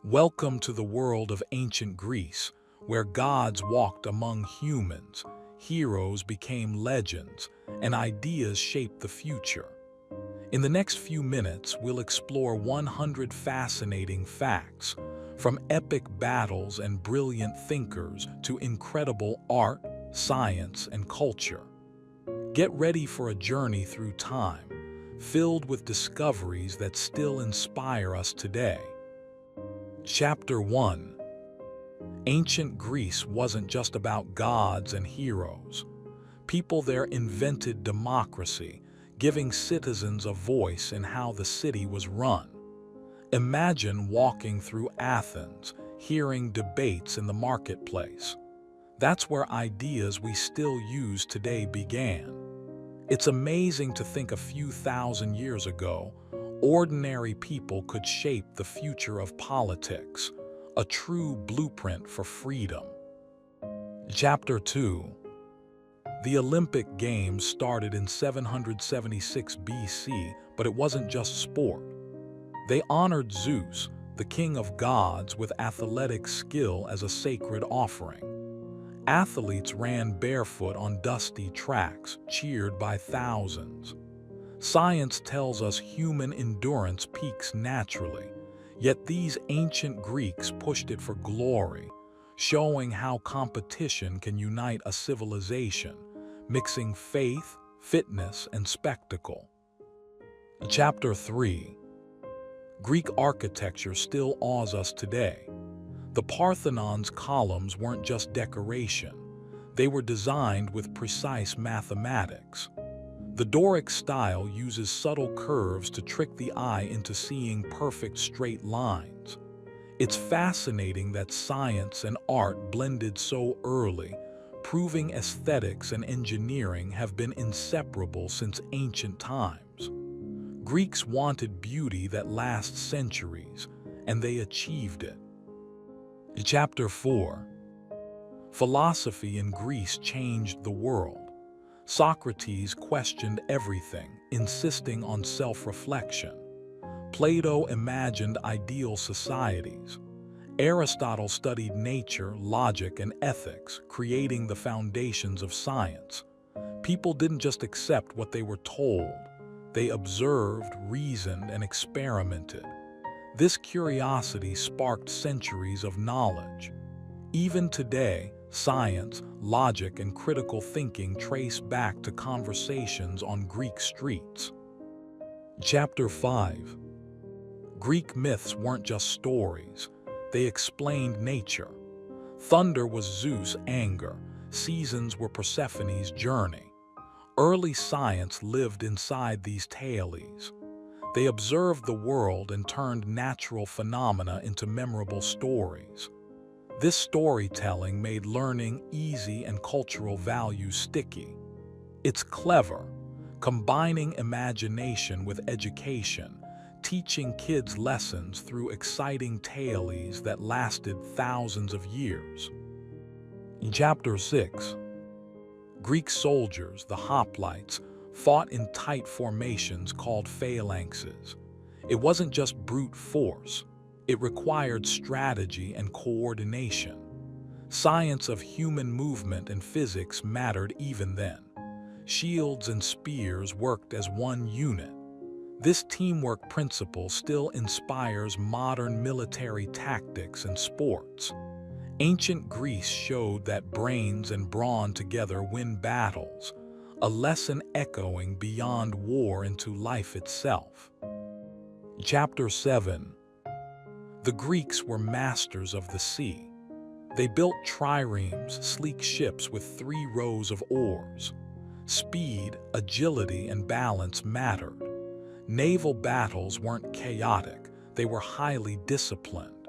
Welcome to the world of ancient Greece, where gods walked among humans, heroes became legends, and ideas shaped the future. In the next few minutes, we'll explore 100 fascinating facts, from epic battles and brilliant thinkers to incredible art, science, and culture. Get ready for a journey through time, filled with discoveries that still inspire us today. Chapter 1. Ancient Greece wasn't just about gods and heroes. People there invented democracy, giving citizens a voice in how the city was run. Imagine walking through Athens, hearing debates in the marketplace. That's where ideas we still use today began. It's amazing to think a few thousand years ago, ordinary people could shape the future of politics, a true blueprint for freedom. Chapter 2. The Olympic Games started in 776 BC, but it wasn't just sport. They honored Zeus, the king of gods, with athletic skill as a sacred offering. Athletes ran barefoot on dusty tracks, cheered by thousands. Science tells us human endurance peaks naturally, yet these ancient Greeks pushed it for glory, showing how competition can unite a civilization, mixing faith, fitness, and spectacle. Chapter 3. Greek architecture still awes us today. The Parthenon's columns weren't just decoration. They were designed with precise mathematics. The Doric style uses subtle curves to trick the eye into seeing perfect straight lines. It's fascinating that science and art blended so early, proving aesthetics and engineering have been inseparable since ancient times. Greeks wanted beauty that lasts centuries, and they achieved it. Chapter 4. Philosophy in Greece changed the world. Socrates questioned everything, insisting on self-reflection. Plato imagined ideal societies. Aristotle studied nature, logic, and ethics, creating the foundations of science. People didn't just accept what they were told. They observed, reasoned, and experimented. This curiosity sparked centuries of knowledge. Even today, science, logic, and critical thinking trace back to conversations on Greek streets. Chapter 5. Greek myths weren't just stories. They explained nature. Thunder was Zeus' anger. Seasons were Persephone's journey. Early science lived inside these tales. They observed the world and turned natural phenomena into memorable stories. This storytelling made learning easy and cultural values sticky. It's clever, combining imagination with education, teaching kids lessons through exciting tales that lasted thousands of years. In Chapter 6. Greek soldiers, the hoplites, fought in tight formations called phalanxes. It wasn't just brute force. It required strategy and coordination. Science of human movement and physics mattered even then. Shields and spears worked as one unit. This teamwork principle still inspires modern military tactics and sports. Ancient Greece showed that brains and brawn together win battles, a lesson echoing beyond war into life itself. Chapter 7. The Greeks were masters of the sea. They built triremes, sleek ships with 3 rows of oars. Speed, agility, and balance mattered. Naval battles weren't chaotic, they were highly disciplined.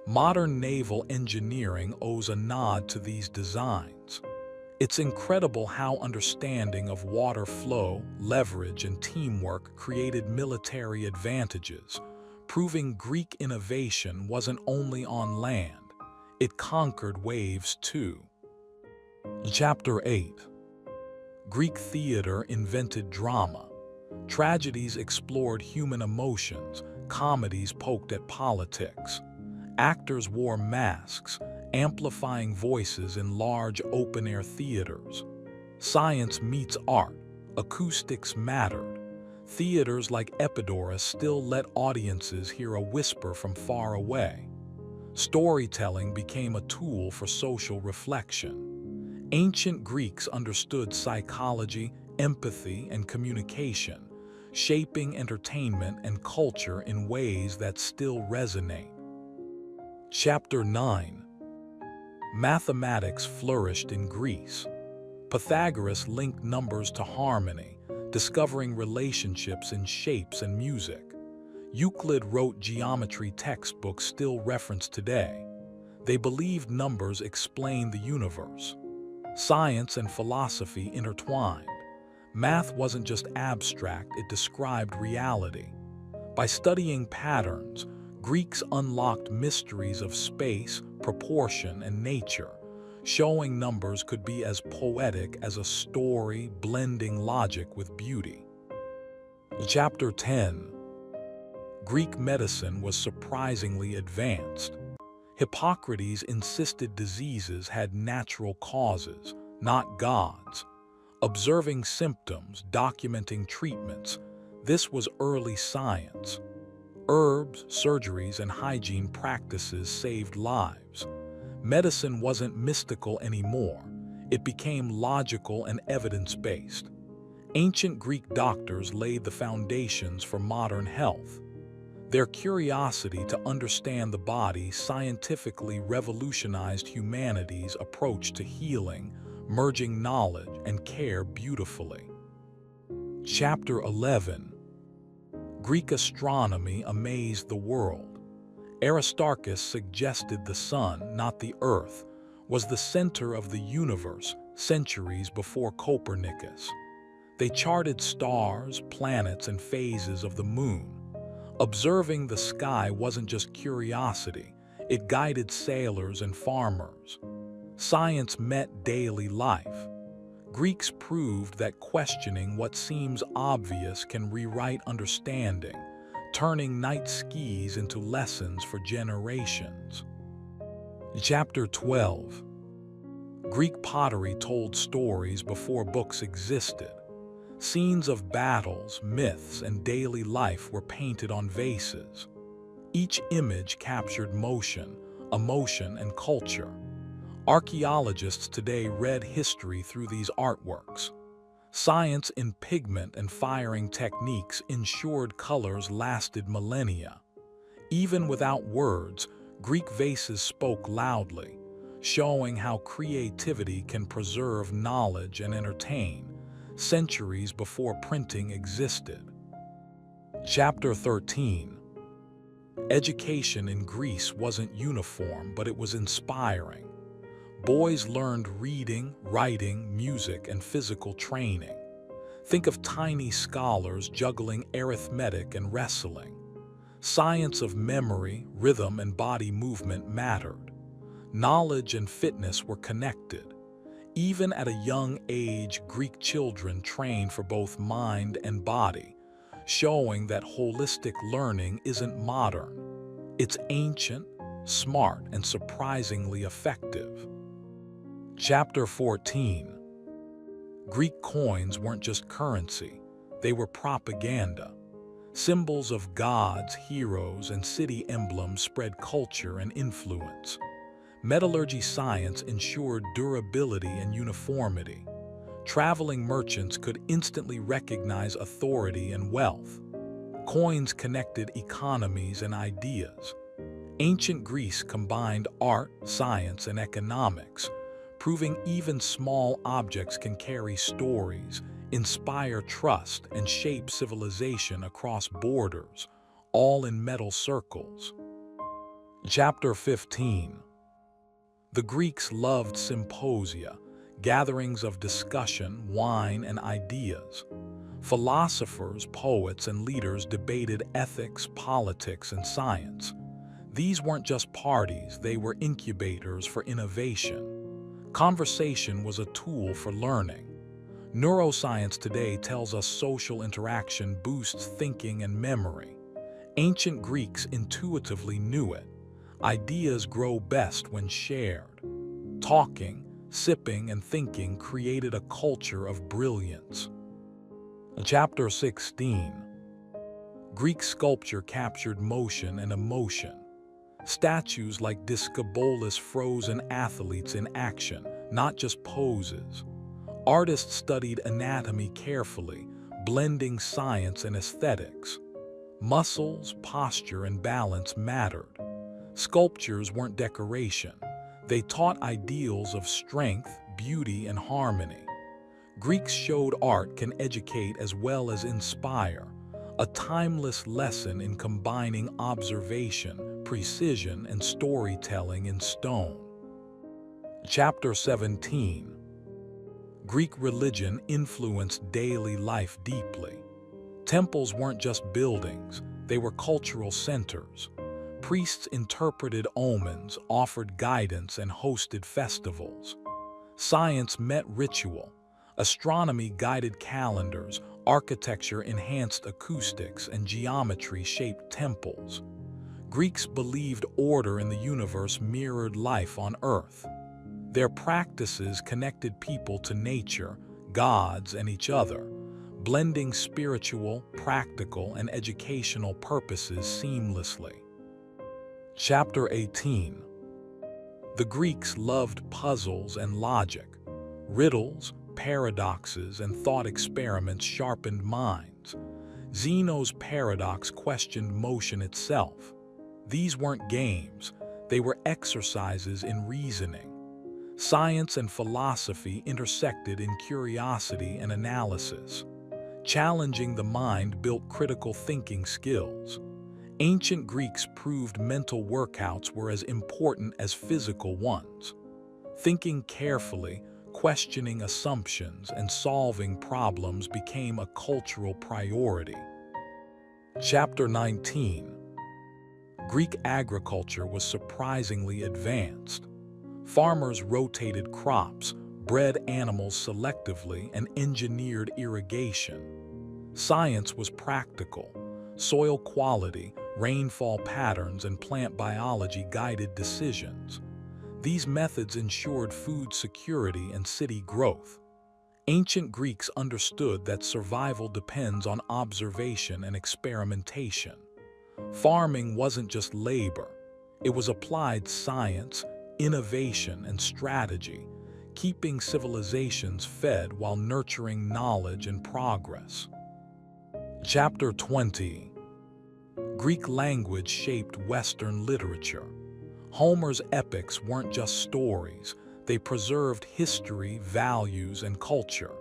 Modern naval engineering owes a nod to these designs. It's incredible how understanding of water flow, leverage, and teamwork created military advantages, proving Greek innovation wasn't only on land, it conquered waves too. Chapter 8. Greek theater invented drama. Tragedies explored human emotions, comedies poked at politics. Actors wore masks, amplifying voices in large open-air theaters. Science meets art. Acoustics mattered. Theaters like Epidaurus still let audiences hear a whisper from far away. Storytelling became a tool for social reflection. Ancient Greeks understood psychology, empathy, and communication, shaping entertainment and culture in ways that still resonate. Chapter 9. Mathematics flourished in Greece. Pythagoras linked numbers to harmony, discovering relationships in shapes and music. Euclid wrote geometry textbooks still referenced today. They believed numbers explained the universe. Science and philosophy intertwined. Math wasn't just abstract, it described reality. By studying patterns, Greeks unlocked mysteries of space, proportion, and nature, showing numbers could be as poetic as a story, blending logic with beauty. Chapter 10. Greek medicine was surprisingly advanced. Hippocrates insisted diseases had natural causes, not gods. Observing symptoms, documenting treatments, this was early science. Herbs, surgeries, and hygiene practices saved lives. Medicine wasn't mystical anymore. It became logical and evidence-based. Ancient Greek doctors laid the foundations for modern health. Their curiosity to understand the body scientifically revolutionized humanity's approach to healing, merging knowledge and care beautifully. Chapter 11. Greek astronomy amazed the world. Aristarchus suggested the sun, not the earth, was the center of the universe centuries before Copernicus. They charted stars, planets, and phases of the moon. Observing the sky wasn't just curiosity, it guided sailors and farmers. Science met daily life. Greeks proved that questioning what seems obvious can rewrite understanding, turning night skis into lessons for generations. Chapter 12. Greek pottery told stories before books existed. Scenes of battles, myths, and daily life were painted on vases. Each image captured motion, emotion, and culture. Archaeologists today read history through these artworks. Science in pigment and firing techniques ensured colors lasted millennia. Even without words, Greek vases spoke loudly, showing how creativity can preserve knowledge and entertain, centuries before printing existed. Chapter 13. Education in Greece wasn't uniform, but it was inspiring. Boys learned reading, writing, music, and physical training. Think of tiny scholars juggling arithmetic and wrestling. Science of memory, rhythm, and body movement mattered. Knowledge and fitness were connected. Even at a young age, Greek children trained for both mind and body, showing that holistic learning isn't modern. It's ancient, smart, and surprisingly effective. Chapter 14. Greek coins weren't just currency, they were propaganda. Symbols of gods, heroes, and city emblems spread culture and influence. Metallurgy science ensured durability and uniformity. Traveling merchants could instantly recognize authority and wealth. Coins connected economies and ideas. Ancient Greece combined art, science, and economics, proving even small objects can carry stories, inspire trust, and shape civilization across borders, all in metal circles. Chapter 15. The Greeks loved symposia, gatherings of discussion, wine, and ideas. Philosophers, poets, and leaders debated ethics, politics, and science. These weren't just parties, they were incubators for innovation. Conversation was a tool for learning. Neuroscience today tells us social interaction boosts thinking and memory. Ancient Greeks intuitively knew it. Ideas grow best when shared. Talking, sipping, and thinking created a culture of brilliance. Chapter 16. Greek sculpture captured motion and emotion. Statues like Discobolus frozen athletes in action, not just poses. Artists studied anatomy carefully, blending science and aesthetics. Muscles, posture, and balance mattered. Sculptures weren't decoration. They taught ideals of strength, beauty, and harmony. Greeks showed art can educate as well as inspire, a timeless lesson in combining observation, precision, and storytelling in stone. Chapter 17. Greek religion influenced daily life deeply. Temples weren't just buildings, they were cultural centers. Priests interpreted omens, offered guidance, and hosted festivals. Science met ritual. Astronomy guided calendars, architecture enhanced acoustics, and geometry shaped temples. Greeks believed order in the universe mirrored life on Earth. Their practices connected people to nature, gods, and each other, blending spiritual, practical, and educational purposes seamlessly. Chapter 18. The Greeks loved puzzles and logic. Riddles, paradoxes, and thought experiments sharpened minds. Zeno's paradox questioned motion itself. These weren't games, they were exercises in reasoning. Science and philosophy intersected in curiosity and analysis. Challenging the mind built critical thinking skills. Ancient Greeks proved mental workouts were as important as physical ones. Thinking carefully, questioning assumptions, and solving problems became a cultural priority. Chapter 19. Greek agriculture was surprisingly advanced. Farmers rotated crops, bred animals selectively, and engineered irrigation. Science was practical. Soil quality, rainfall patterns, and plant biology guided decisions. These methods ensured food security and city growth. Ancient Greeks understood that survival depends on observation and experimentation. Farming wasn't just labor. It was applied science, innovation, and strategy, keeping civilizations fed while nurturing knowledge and progress. Chapter 20. Greek language shaped Western literature. Homer's epics weren't just stories, they preserved history, values, and culture.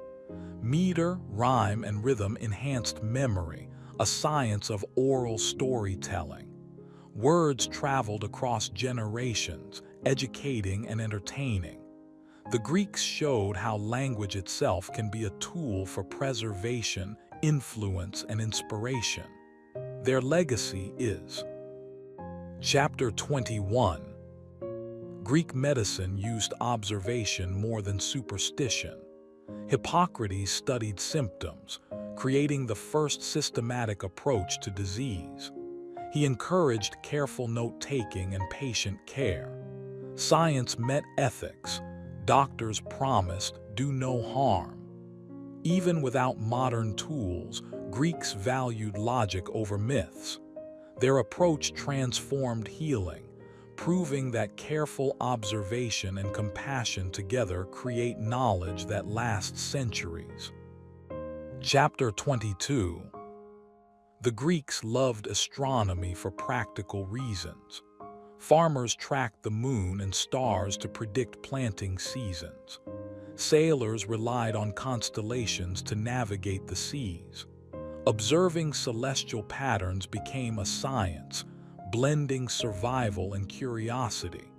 Meter, rhyme, and rhythm enhanced memory, a science of oral storytelling. Words traveled across generations, educating and entertaining. The Greeks showed how language itself can be a tool for preservation, influence, and inspiration. Their legacy is. Chapter 21. Greek medicine used observation more than superstition. Hippocrates studied symptoms, creating the first systematic approach to disease. He encouraged careful note-taking and patient care. Science met ethics. Doctors promised, "Do no harm." Even without modern tools, Greeks valued logic over myths. Their approach transformed healing, proving that careful observation and compassion together create knowledge that lasts centuries. Chapter 22. The Greeks loved astronomy for practical reasons. Farmers tracked the moon and stars to predict planting seasons. Sailors relied on constellations to navigate the seas. Observing celestial patterns became a science, blending survival and curiosity.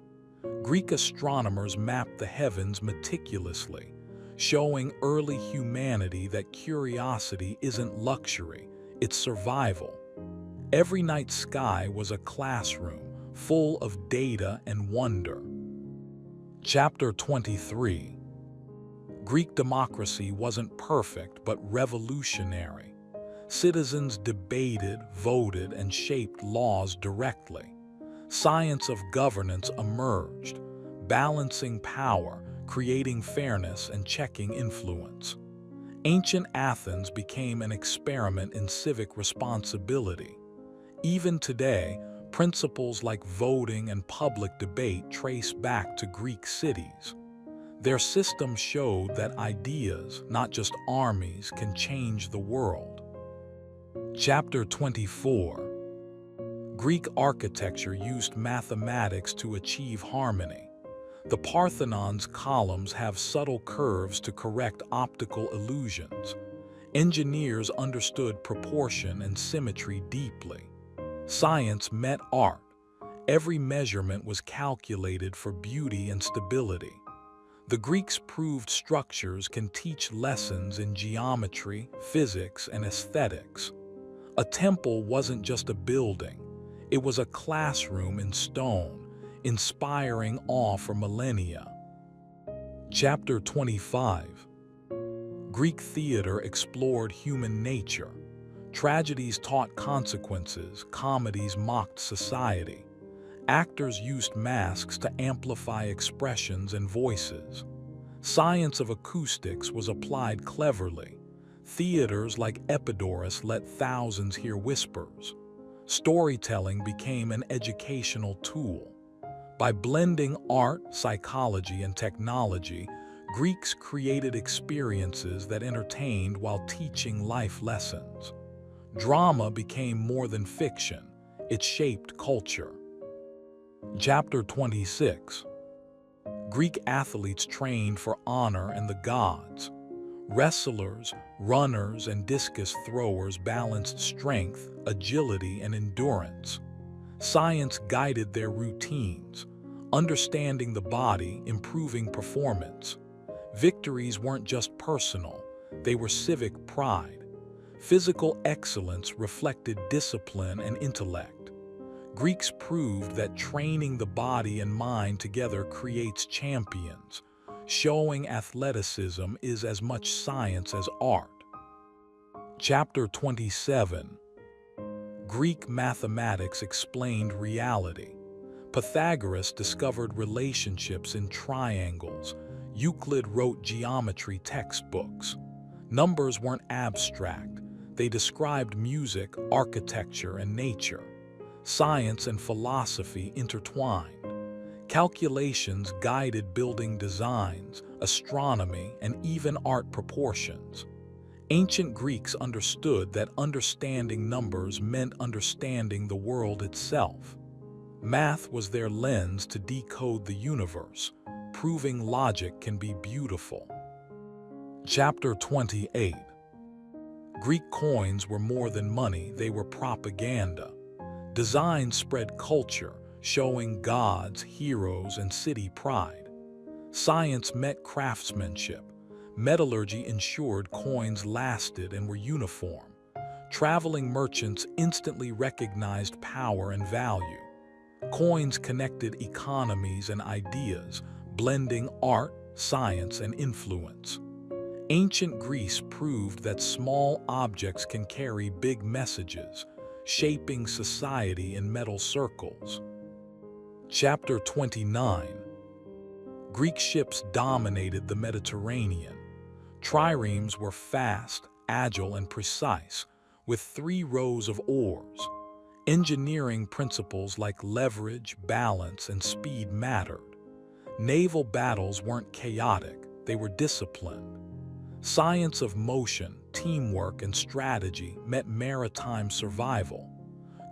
Greek astronomers mapped the heavens meticulously, showing early humanity that curiosity isn't luxury, it's survival. Every night sky was a classroom, full of data and wonder. Chapter 23. Greek democracy wasn't perfect but revolutionary. Citizens debated, voted, and shaped laws directly. Science of governance emerged, balancing power, creating fairness, and checking influence. Ancient Athens became an experiment in civic responsibility. Even today, principles like voting and public debate trace back to Greek cities. Their system showed that ideas, not just armies, can change the world. Chapter 24. Greek architecture used mathematics to achieve harmony. The Parthenon's columns have subtle curves to correct optical illusions. Engineers understood proportion and symmetry deeply. Science met art. Every measurement was calculated for beauty and stability. The Greeks proved structures can teach lessons in geometry, physics, and aesthetics. A temple wasn't just a building. It was a classroom in stone, inspiring awe for millennia. Chapter 25. Greek theater explored human nature. Tragedies taught consequences, comedies mocked society. Actors used masks to amplify expressions and voices. Science of acoustics was applied cleverly. Theaters like Epidaurus let thousands hear whispers. Storytelling became an educational tool. By blending art, psychology, and technology, Greeks created experiences that entertained while teaching life lessons. Drama became more than fiction. It shaped culture. Chapter 26. Greek athletes trained for honor and the gods. Wrestlers, runners, and discus throwers balanced strength, agility, and endurance. Science guided their routines, understanding the body, improving performance. Victories weren't just personal, they were civic pride. Physical excellence reflected discipline and intellect. Greeks proved that training the body and mind together creates champions, showing athleticism is as much science as art. Chapter 27. Greek mathematics explained reality. Pythagoras discovered relationships in triangles. Euclid wrote geometry textbooks. Numbers weren't abstract. They described music, architecture, and nature. Science and philosophy intertwined. Calculations guided building designs, astronomy, and even art proportions. Ancient Greeks understood that understanding numbers meant understanding the world itself. Math was their lens to decode the universe, proving logic can be beautiful. Chapter 28. Greek coins were more than money, they were propaganda. Design spread culture, showing gods, heroes, and city pride. Science met craftsmanship. Metallurgy ensured coins lasted and were uniform. Traveling merchants instantly recognized power and value. Coins connected economies and ideas, blending art, science, and influence. Ancient Greece proved that small objects can carry big messages, shaping society in metal circles. Chapter 29. Greek ships dominated the Mediterranean. Triremes were fast, agile, and precise, with 3 rows of oars. Engineering principles like leverage, balance, and speed mattered. Naval battles weren't chaotic, they were disciplined. Science of motion, teamwork, and strategy met maritime survival.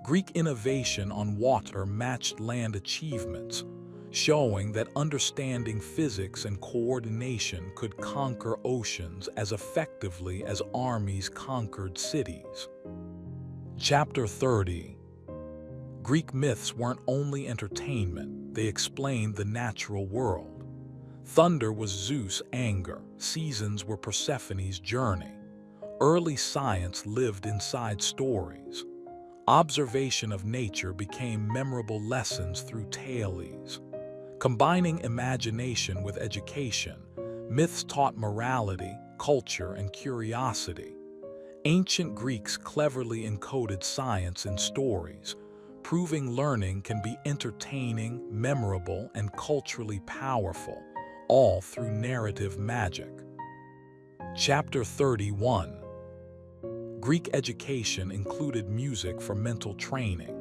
Greek innovation on water matched land achievements, showing that understanding physics and coordination could conquer oceans as effectively as armies conquered cities. Chapter 30. Greek myths weren't only entertainment, they explained the natural world. Thunder was Zeus' anger, seasons were Persephone's journey. Early science lived inside stories. Observation of nature became memorable lessons through tales. Combining imagination with education, myths taught morality, culture, and curiosity. Ancient Greeks cleverly encoded science in stories, proving learning can be entertaining, memorable, and culturally powerful, all through narrative magic. Chapter 31. Greek education included music for mental training.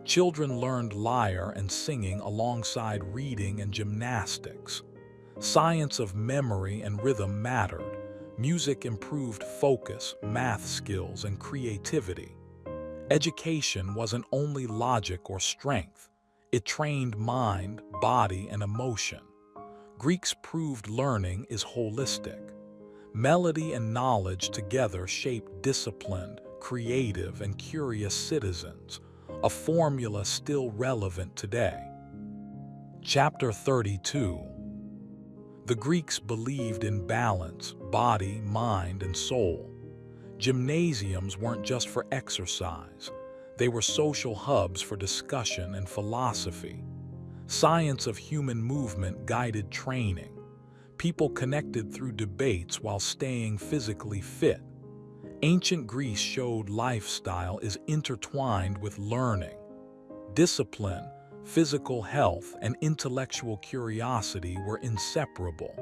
Children learned lyre and singing alongside reading and gymnastics. Science of memory and rhythm mattered. Music improved focus, math skills, and creativity. Education wasn't only logic or strength. It trained mind, body, and emotion. Greeks proved learning is holistic. Melody and knowledge together shaped disciplined, creative, and curious citizens, a formula still relevant today. Chapter 32. The Greeks believed in balance, body, mind, and soul. Gymnasiums weren't just for exercise. They were social hubs for discussion and philosophy. Science of human movement guided training. People connected through debates while staying physically fit. Ancient Greece showed lifestyle is intertwined with learning. Discipline, physical health, and intellectual curiosity were inseparable,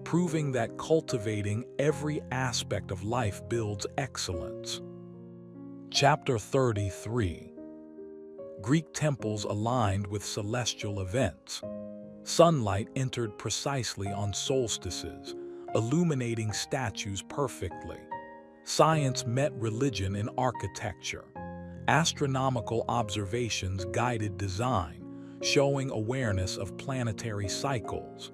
proving that cultivating every aspect of life builds excellence. Chapter 33. Greek temples aligned with celestial events. Sunlight entered precisely on solstices, illuminating statues perfectly. Science met religion in architecture. Astronomical observations guided design, showing awareness of planetary cycles.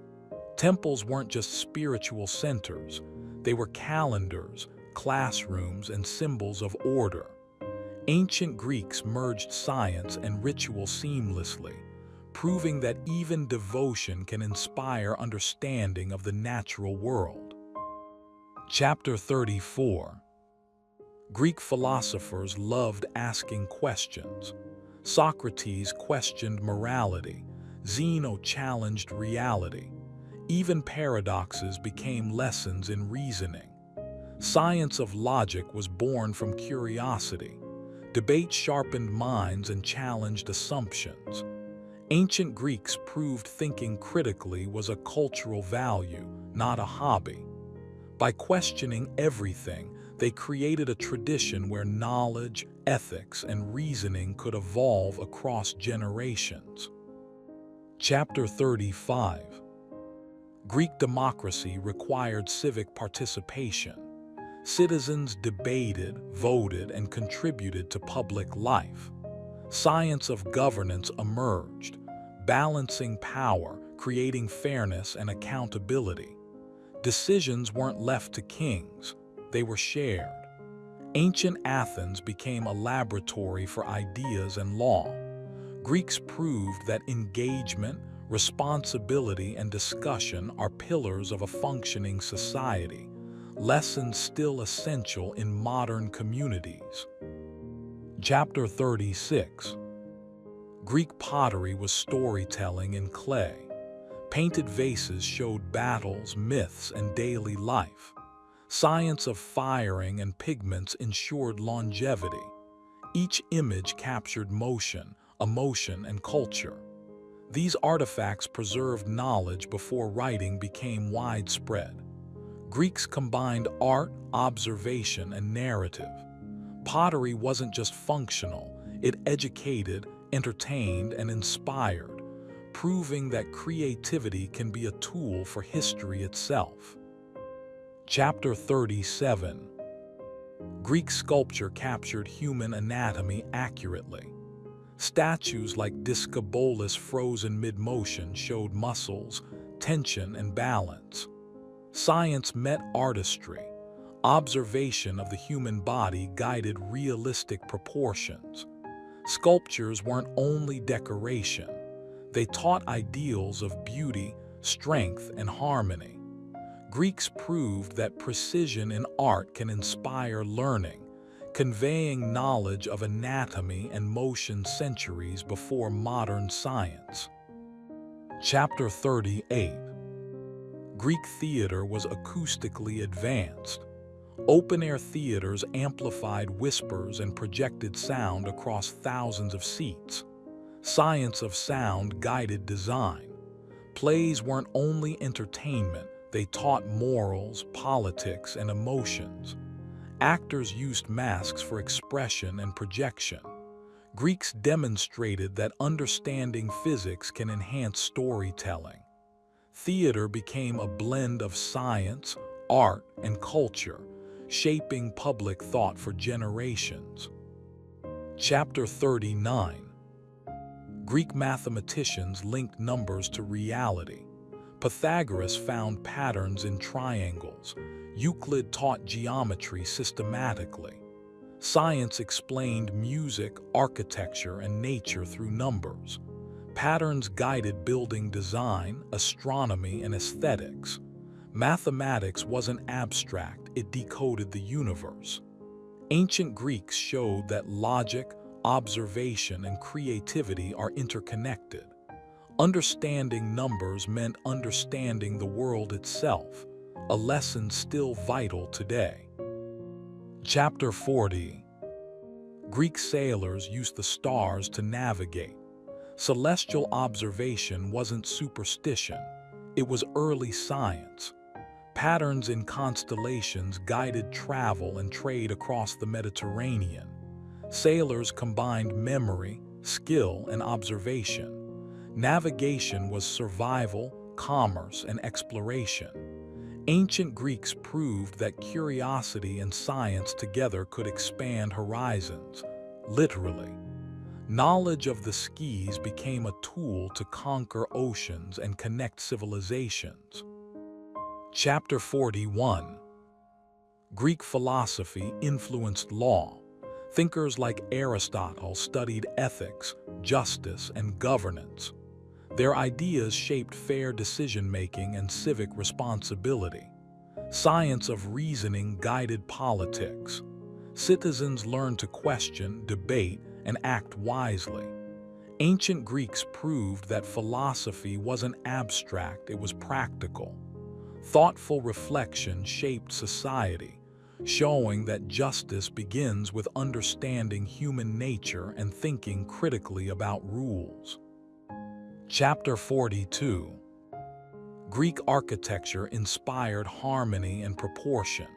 Temples weren't just spiritual centers. They were calendars, classrooms, and symbols of order. Ancient Greeks merged science and ritual seamlessly, proving that even devotion can inspire understanding of the natural world. Chapter 34. Greek philosophers loved asking questions. Socrates questioned morality. Zeno challenged reality. Even paradoxes became lessons in reasoning. Science of logic was born from curiosity. Debate sharpened minds and challenged assumptions. Ancient Greeks proved thinking critically was a cultural value, not a hobby. By questioning everything, they created a tradition where knowledge, ethics, and reasoning could evolve across generations. Chapter 35. Greek democracy required civic participation. Citizens debated, voted, and contributed to public life. Science of governance emerged, balancing power, creating fairness and accountability. Decisions weren't left to kings, they were shared. Ancient Athens became a laboratory for ideas and law. Greeks proved that engagement, responsibility, and discussion are pillars of a functioning society, lessons still essential in modern communities. Chapter 36. Greek pottery was storytelling in clay. Painted vases showed battles, myths, and daily life. Science of firing and pigments ensured longevity. Each image captured motion, emotion, and culture. These artifacts preserved knowledge before writing became widespread. Greeks combined art, observation, and narrative. Pottery wasn't just functional, it educated, entertained, and inspired, proving that creativity can be a tool for history itself. Chapter 37. Greek sculpture captured human anatomy accurately. Statues like Discobolus frozen mid-motion showed muscles, tension, and balance. Science met artistry. Observation of the human body guided realistic proportions. Sculptures weren't only decoration. They taught ideals of beauty, strength, and harmony. Greeks proved that precision in art can inspire learning, conveying knowledge of anatomy and motion centuries before modern science. Chapter 38. Greek theater was acoustically advanced. Open-air theaters amplified whispers and projected sound across thousands of seats. Science of sound guided design. Plays weren't only entertainment, they taught morals, politics, and emotions. Actors used masks for expression and projection. Greeks demonstrated that understanding physics can enhance storytelling. Theater became a blend of science, art, and culture, shaping public thought for generations. Chapter 39. Greek mathematicians linked numbers to reality. Pythagoras found patterns in triangles. Euclid taught geometry systematically. Science explained music, architecture, and nature through numbers. Patterns guided building design, astronomy, and aesthetics. Mathematics wasn't abstract, it decoded the universe. Ancient Greeks showed that logic, observation, and creativity are interconnected. Understanding numbers meant understanding the world itself, a lesson still vital today. Chapter 40. Greek sailors used the stars to navigate. Celestial observation wasn't superstition, it was early science. Patterns in constellations guided travel and trade across the Mediterranean. Sailors combined memory, skill, and observation. Navigation was survival, commerce, and exploration. Ancient Greeks proved that curiosity and science together could expand horizons, literally. Knowledge of the skies became a tool to conquer oceans and connect civilizations. Chapter 41. Greek philosophy influenced law. Thinkers like Aristotle studied ethics, justice, and governance. Their ideas shaped fair decision-making and civic responsibility. Science of reasoning guided politics. Citizens learned to question, debate, and act wisely. Ancient Greeks proved that philosophy wasn't abstract, it was practical. Thoughtful reflection shaped society, showing that justice begins with understanding human nature and thinking critically about rules. Chapter 42. Greek architecture inspired harmony and proportion.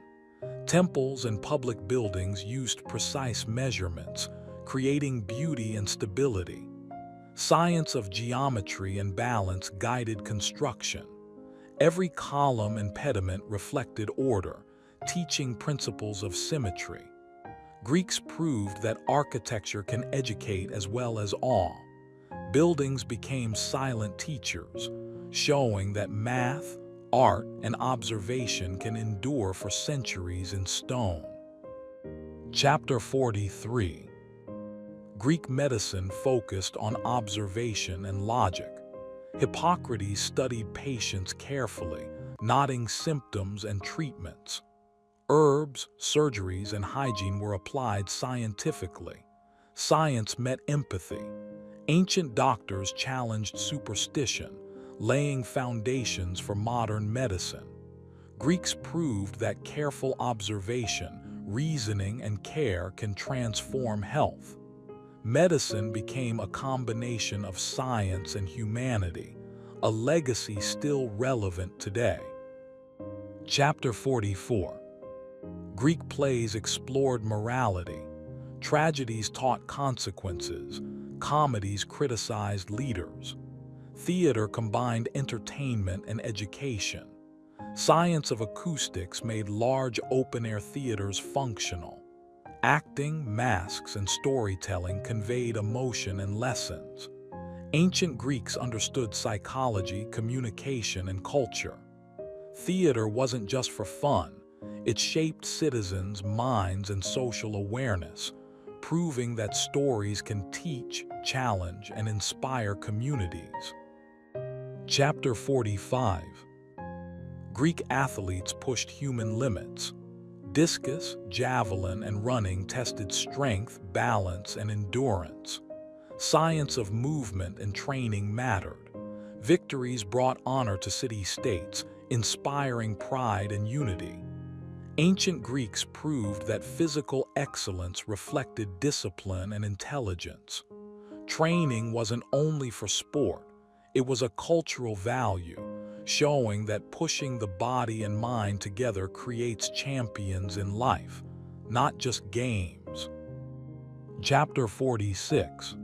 Temples and public buildings used precise measurements, creating beauty and stability. Science of geometry and balance guided construction. Every column and pediment reflected order, teaching principles of symmetry. Greeks proved that architecture can educate as well as awe. Buildings became silent teachers, showing that math, art, and observation can endure for centuries in stone. Chapter 43. Greek medicine focused on observation and logic. Hippocrates studied patients carefully, noting symptoms and treatments. Herbs, surgeries, and hygiene were applied scientifically. Science met empathy. Ancient doctors challenged superstition, laying foundations for modern medicine. Greeks proved that careful observation, reasoning, and care can transform health. Medicine became a combination of science and humanity, a legacy still relevant today. Chapter 44. Greek plays explored morality. Tragedies taught consequences. Comedies criticized leaders. Theater combined entertainment and education. Science of acoustics made large open-air theaters functional. Acting, masks, and storytelling conveyed emotion and lessons. Ancient Greeks understood psychology, communication, and culture. Theater wasn't just for fun. It shaped citizens' minds and social awareness, proving that stories can teach, challenge, and inspire communities. Chapter 45. Greek athletes pushed human limits. Discus, javelin, and running tested strength, balance, and endurance. Science of movement and training mattered. Victories brought honor to city-states, inspiring pride and unity. Ancient Greeks proved that physical excellence reflected discipline and intelligence. Training wasn't only for sport, it was a cultural value, showing that pushing the body and mind together creates champions in life, not just games. Chapter 46.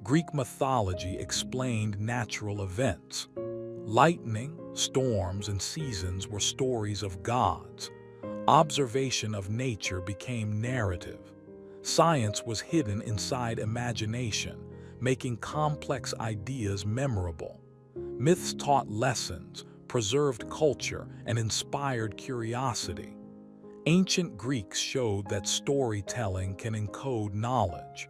Greek mythology explained natural events. Lightning, storms, and seasons were stories of gods. Observation of nature became narrative. Science was hidden inside imagination, making complex ideas memorable. Myths taught lessons, preserved culture, and inspired curiosity. Ancient Greeks showed that storytelling can encode knowledge.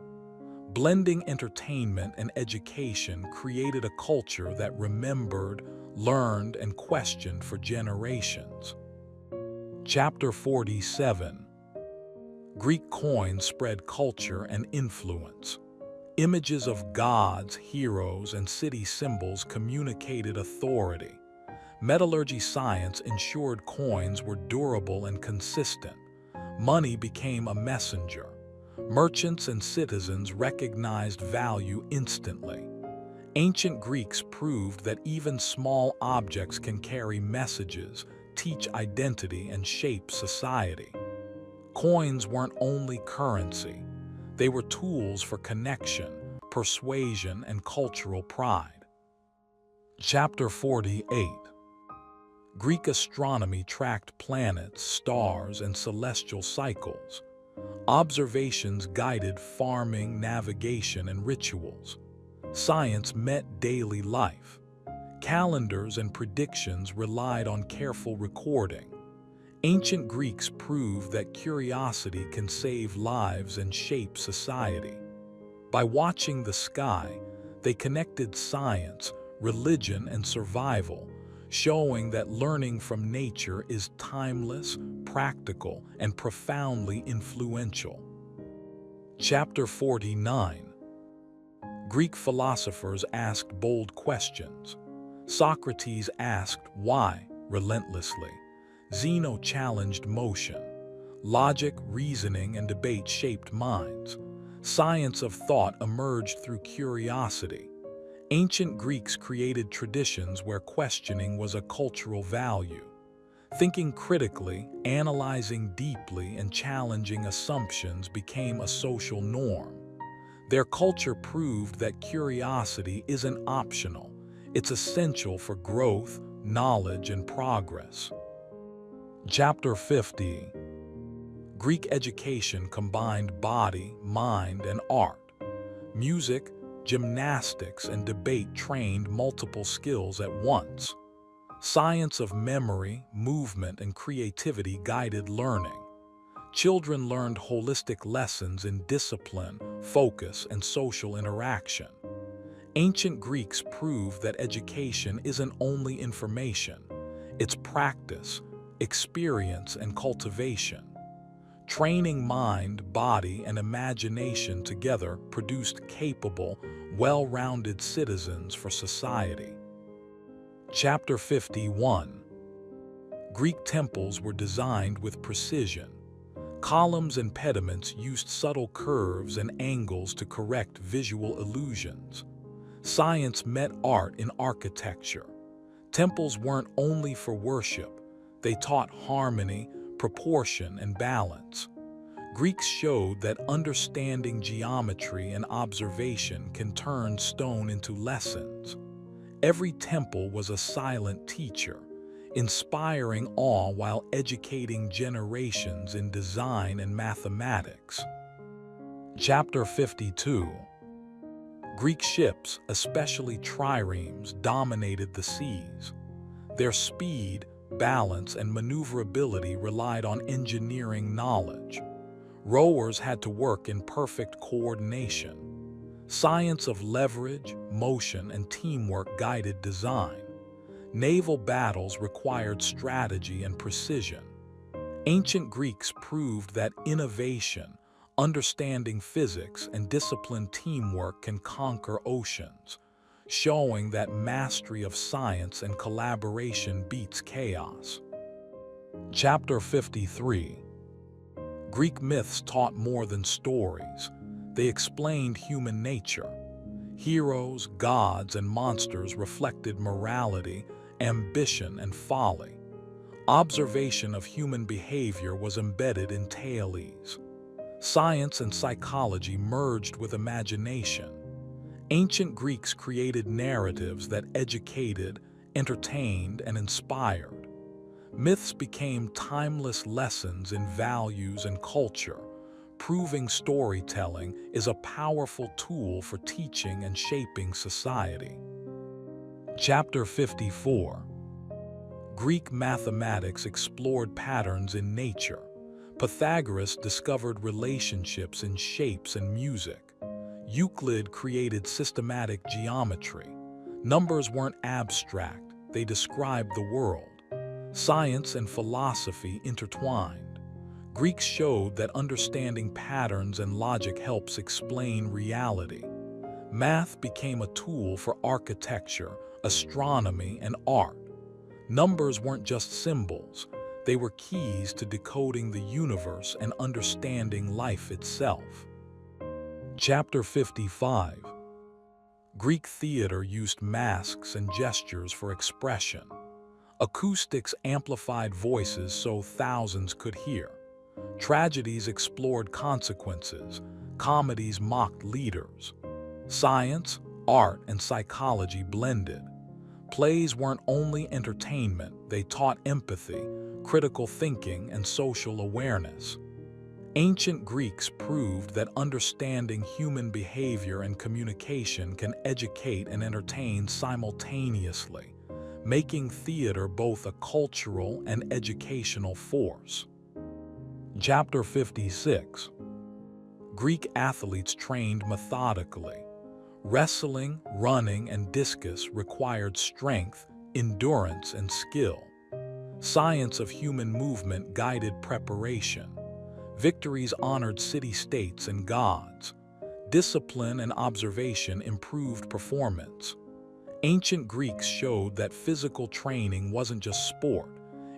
Blending entertainment and education created a culture that remembered, learned, and questioned for generations. Chapter 47. Greek coins spread culture and influence. Images of gods, heroes, and city symbols communicated authority. Metallurgy science ensured coins were durable and consistent. Money became a messenger. Merchants and citizens recognized value instantly. Ancient Greeks proved that even small objects can carry messages, teach identity, and shape society. Coins weren't only currency. They were tools for connection, persuasion, and cultural pride. Chapter 48. Greek astronomy tracked planets, stars, and celestial cycles. Observations guided farming, navigation, and rituals. Science met daily life. Calendars and predictions relied on careful recording. Ancient Greeks proved that curiosity can save lives and shape society. By watching the sky, they connected science, religion, and survival, showing that learning from nature is timeless, practical, and profoundly influential. Chapter 49. Greek philosophers asked bold questions. Socrates asked why relentlessly. Zeno challenged motion. Logic, reasoning, and debate shaped minds. Science of thought emerged through curiosity. Ancient Greeks created traditions where questioning was a cultural value. Thinking critically, analyzing deeply, and challenging assumptions became a social norm. Their culture proved that curiosity isn't optional. It's essential for growth, knowledge, and progress. Chapter 50. Greek education combined body, mind, and art. Music, gymnastics, and debate trained multiple skills at once. Science of memory, movement, and creativity guided learning. Children learned holistic lessons in discipline, focus, and social interaction. Ancient Greeks proved that education isn't only information, it's practice, experience, and cultivation. Training mind, body, and imagination together produced capable, well-rounded citizens for society. Chapter 51. Greek temples were designed with precision. Columns and pediments used subtle curves and angles to correct visual illusions. Science met art in architecture. Temples weren't only for worship, they taught harmony, proportion, and balance. Greeks showed that understanding geometry and observation can turn stone into lessons. Every temple was a silent teacher, inspiring awe while educating generations in design and mathematics. Chapter 52. Greek ships, especially triremes, dominated the seas. Their speed, balance, and maneuverability relied on engineering knowledge. Rowers had to work in perfect coordination. Science of leverage, motion, and teamwork guided design. Naval battles required strategy and precision. Ancient Greeks proved that innovation, understanding physics, and disciplined teamwork can conquer oceans, showing that mastery of science and collaboration beats chaos. Chapter 53. Greek myths taught more than stories. They explained human nature. Heroes, gods, and monsters reflected morality, ambition, and folly. Observation of human behavior was embedded in tales. Science and psychology merged with imagination. Ancient Greeks created narratives that educated, entertained, and inspired. Myths became timeless lessons in values and culture, proving storytelling is a powerful tool for teaching and shaping society. Chapter 54. Greek mathematics explored patterns in nature. Pythagoras discovered relationships in shapes and music. Euclid created systematic geometry. Numbers weren't abstract, they described the world. Science and philosophy intertwined. Greeks showed that understanding patterns and logic helps explain reality. Math became a tool for architecture, astronomy, and art. Numbers weren't just symbols, they were keys to decoding the universe and understanding life itself. Chapter 55. Greek theater used masks and gestures for expression. Acoustics amplified voices so thousands could hear. Tragedies explored consequences. Comedies mocked leaders. Science, art, and psychology blended. Plays weren't only entertainment, they taught empathy, critical thinking, and social awareness. Ancient Greeks proved that understanding human behavior and communication can educate and entertain simultaneously, making theater both a cultural and educational force. Chapter 56. Greek athletes trained methodically. Wrestling, running, and discus required strength, endurance, and skill. Science of human movement guided preparation. Victories honored city-states and gods. Discipline and observation improved performance. Ancient Greeks showed that physical training wasn't just sport,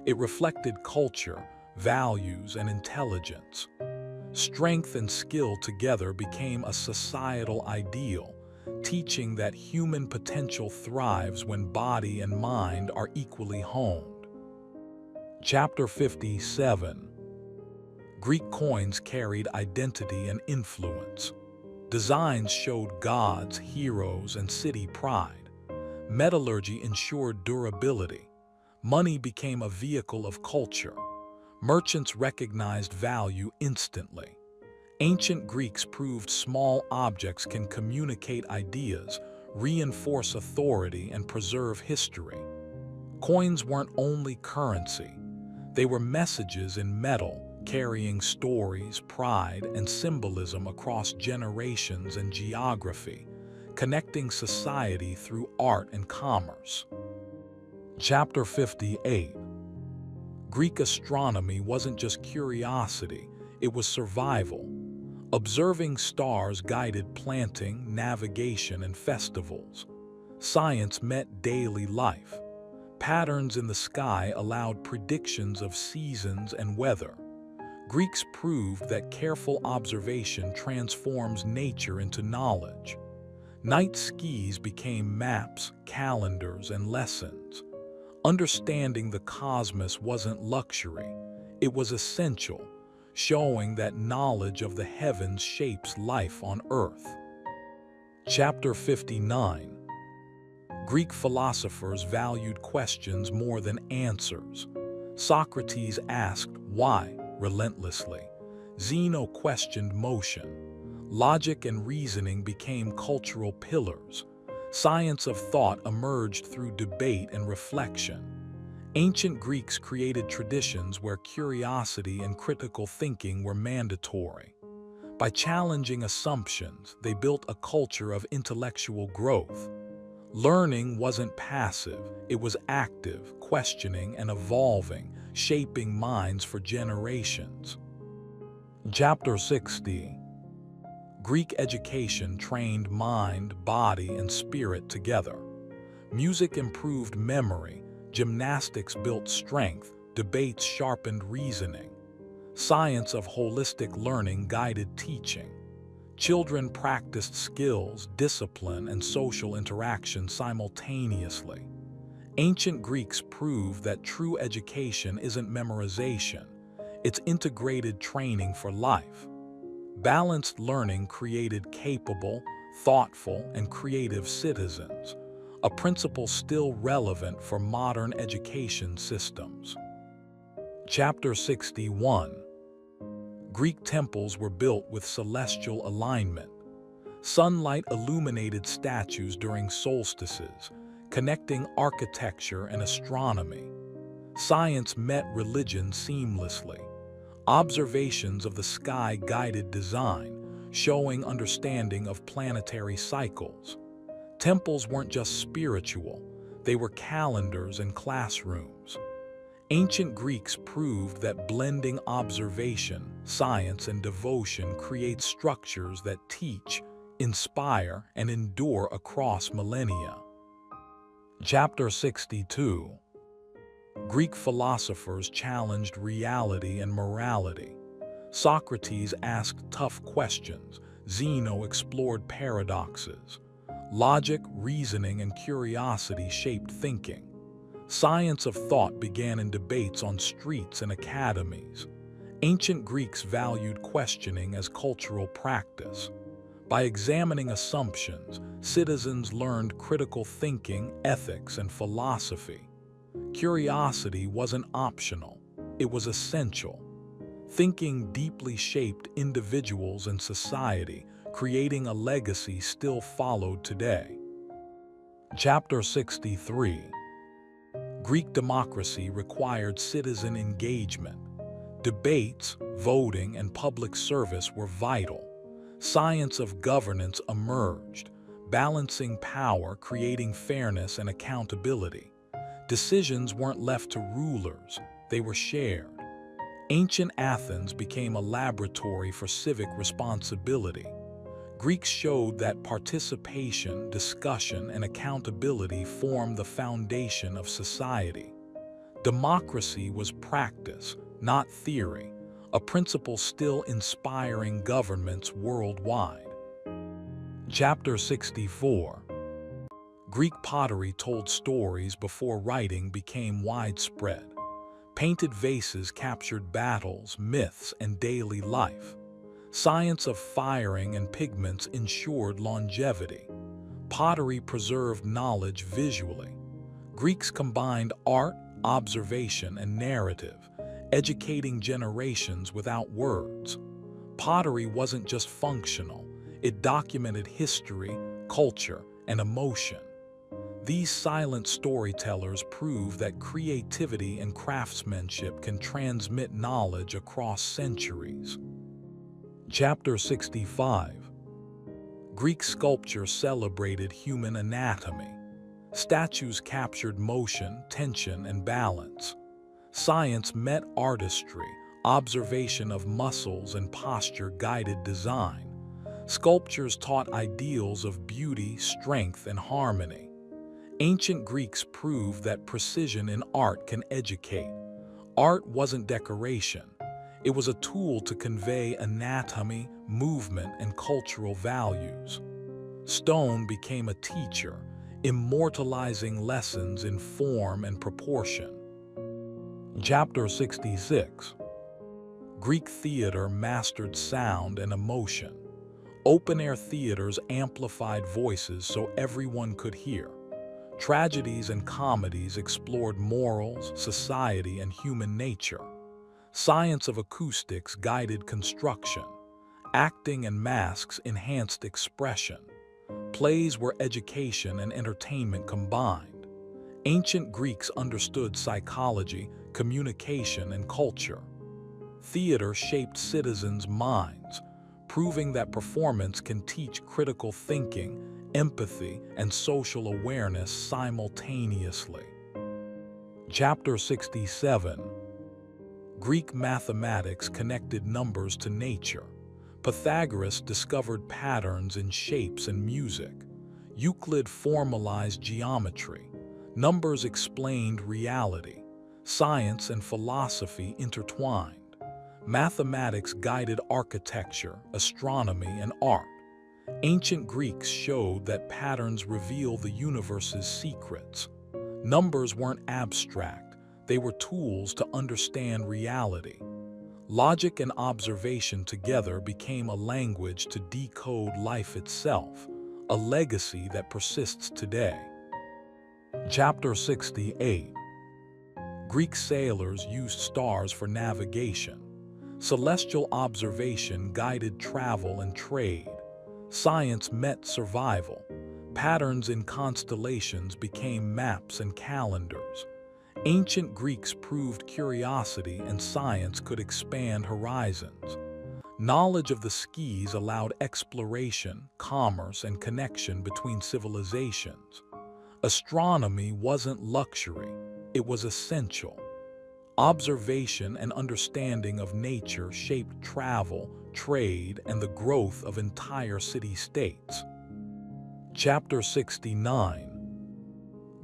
it reflected culture, values, and intelligence. Strength and skill together became a societal ideal, teaching that human potential thrives when body and mind are equally honed. Chapter 57. Greek coins carried identity and influence. Designs showed gods, heroes, and city pride. Metallurgy ensured durability. Money became a vehicle of culture. Merchants recognized value instantly. Ancient Greeks proved small objects can communicate ideas, reinforce authority, and preserve history. Coins weren't only currency. They were messages in metal, carrying stories, pride, and symbolism across generations and geography, connecting society through art and commerce. Chapter 58. Greek astronomy wasn't just curiosity, it was survival. Observing stars guided planting, navigation, and festivals. Science met daily life. Patterns in the sky allowed predictions of seasons and weather. Greeks proved that careful observation transforms nature into knowledge. Night skis became maps, calendars, and lessons. Understanding the cosmos wasn't luxury, it was essential, showing that knowledge of the heavens shapes life on Earth. Chapter 59. Greek philosophers valued questions more than answers. Socrates asked why relentlessly. Zeno questioned motion. Logic and reasoning became cultural pillars. Science of thought emerged through debate and reflection. Ancient Greeks created traditions where curiosity and critical thinking were mandatory. By challenging assumptions, they built a culture of intellectual growth. Learning wasn't passive, it was active, questioning and evolving, shaping minds for generations. Chapter 60. Greek education trained mind, body, and spirit together. Music improved memory, gymnastics built strength, debates sharpened reasoning. Science of holistic learning guided teaching. Children practiced skills, discipline, and social interaction simultaneously. Ancient Greeks proved that true education isn't memorization, it's integrated training for life. Balanced learning created capable, thoughtful, and creative citizens, a principle still relevant for modern education systems. Chapter 61. Greek temples were built with celestial alignment. Sunlight illuminated statues during solstices, connecting architecture and astronomy. Science met religion seamlessly. Observations of the sky guided design, showing understanding of planetary cycles. Temples weren't just spiritual, they were calendars and classrooms. Ancient Greeks proved that blending observation, science, and devotion creates structures that teach, inspire, and endure across millennia. Chapter 62. Greek philosophers challenged reality and morality. Socrates asked tough questions. Zeno explored paradoxes. Logic, reasoning, and curiosity shaped thinking. Science of thought began in debates on streets and academies. Ancient Greeks valued questioning as cultural practice. By examining assumptions, citizens learned critical thinking, ethics, and philosophy. Curiosity wasn't optional, it was essential. Thinking deeply shaped individuals and society, creating a legacy still followed today. Chapter 63. Greek democracy required citizen engagement. Debates, voting, and public service were vital. Science of governance emerged, balancing power, creating fairness and accountability. Decisions weren't left to rulers, they were shared. Ancient Athens became a laboratory for civic responsibility. Greeks showed that participation, discussion, and accountability form the foundation of society. Democracy was practice, not theory, a principle still inspiring governments worldwide. Chapter 64. Greek pottery told stories before writing became widespread. Painted vases captured battles, myths, and daily life. Science of firing and pigments ensured longevity. Pottery preserved knowledge visually. Greeks combined art, observation, and narrative, educating generations without words. Pottery wasn't just functional, it documented history, culture, and emotion. These silent storytellers prove that creativity and craftsmanship can transmit knowledge across centuries. Chapter 65. Greek sculpture celebrated human anatomy. Statues captured motion, tension, and balance. Science met artistry, observation of muscles and posture guided design. Sculptures taught ideals of beauty, strength, and harmony. Ancient Greeks proved that precision in art can educate. Art wasn't decoration. It was a tool to convey anatomy, movement, and cultural values. Stone became a teacher, immortalizing lessons in form and proportion. Chapter 66. Greek theater mastered sound and emotion. Open-air theaters amplified voices so everyone could hear. Tragedies and comedies explored morals, society, and human nature. Science of acoustics guided construction. Acting and masks enhanced expression. Plays were education and entertainment combined. Ancient Greeks understood psychology, communication, and culture. Theater shaped citizens' minds, proving that performance can teach critical thinking, empathy, and social awareness simultaneously. Chapter 67. Greek mathematics connected numbers to nature. Pythagoras discovered patterns in shapes and music. Euclid formalized geometry. Numbers explained reality. Science and philosophy intertwined. Mathematics guided architecture, astronomy, and art. Ancient Greeks showed that patterns reveal the universe's secrets. Numbers weren't abstract, they were tools to understand reality. Logic and observation together became a language to decode life itself, a legacy that persists today. Chapter 68. Greek sailors used stars for navigation. Celestial observation guided travel and trade. Science met survival. Patterns in constellations became maps and calendars. Ancient Greeks proved curiosity and science could expand horizons. Knowledge of the skies allowed exploration, commerce, and connection between civilizations. Astronomy wasn't luxury, it was essential. Observation and understanding of nature shaped travel, trade, and the growth of entire city-states. Chapter 69.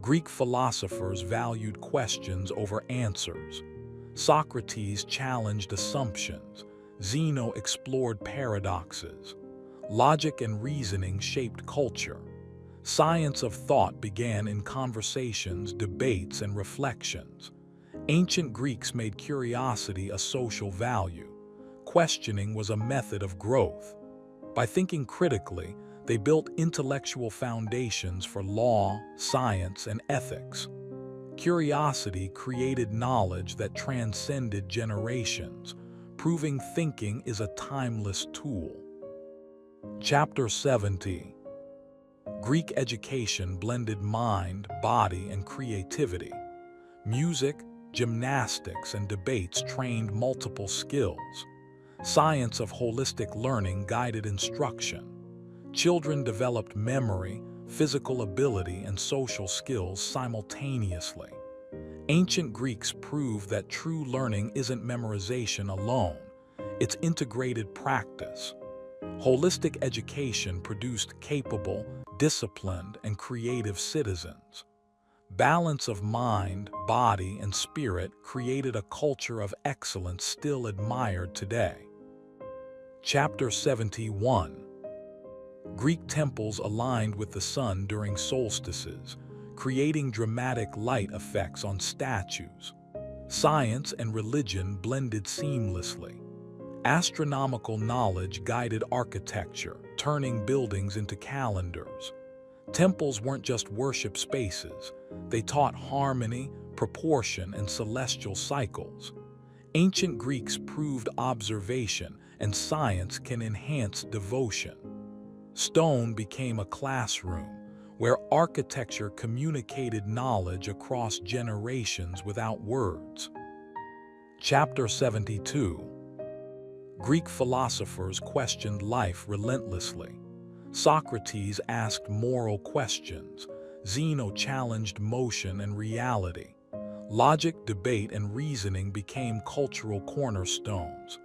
Greek philosophers valued questions over answers. Socrates challenged assumptions. Zeno explored paradoxes. Logic and reasoning shaped culture. Science of thought began in conversations, debates, and reflections. Ancient Greeks made curiosity a social value. Questioning was a method of growth. By thinking critically, they built intellectual foundations for law, science, and ethics. Curiosity created knowledge that transcended generations, proving thinking is a timeless tool. Chapter 70. Greek education blended mind, body, and creativity. Music, gymnastics, and debates trained multiple skills. Science of holistic learning guided instruction. Children developed memory, physical ability, and social skills simultaneously. Ancient Greeks proved that true learning isn't memorization alone, it's integrated practice. Holistic education produced capable, disciplined, and creative citizens. Balance of mind, body, and spirit created a culture of excellence still admired today. Chapter 71. Greek temples aligned with the sun during solstices, creating dramatic light effects on statues. Science and religion blended seamlessly. Astronomical knowledge guided architecture, turning buildings into calendars. Temples weren't just worship spaces, they taught harmony, proportion, and celestial cycles. Ancient Greeks proved observation and science can enhance devotion. Stone became a classroom, where architecture communicated knowledge across generations without words. Chapter 72. Greek philosophers questioned life relentlessly. Socrates asked moral questions. Zeno challenged motion and reality. Logic, debate, and reasoning became cultural cornerstones.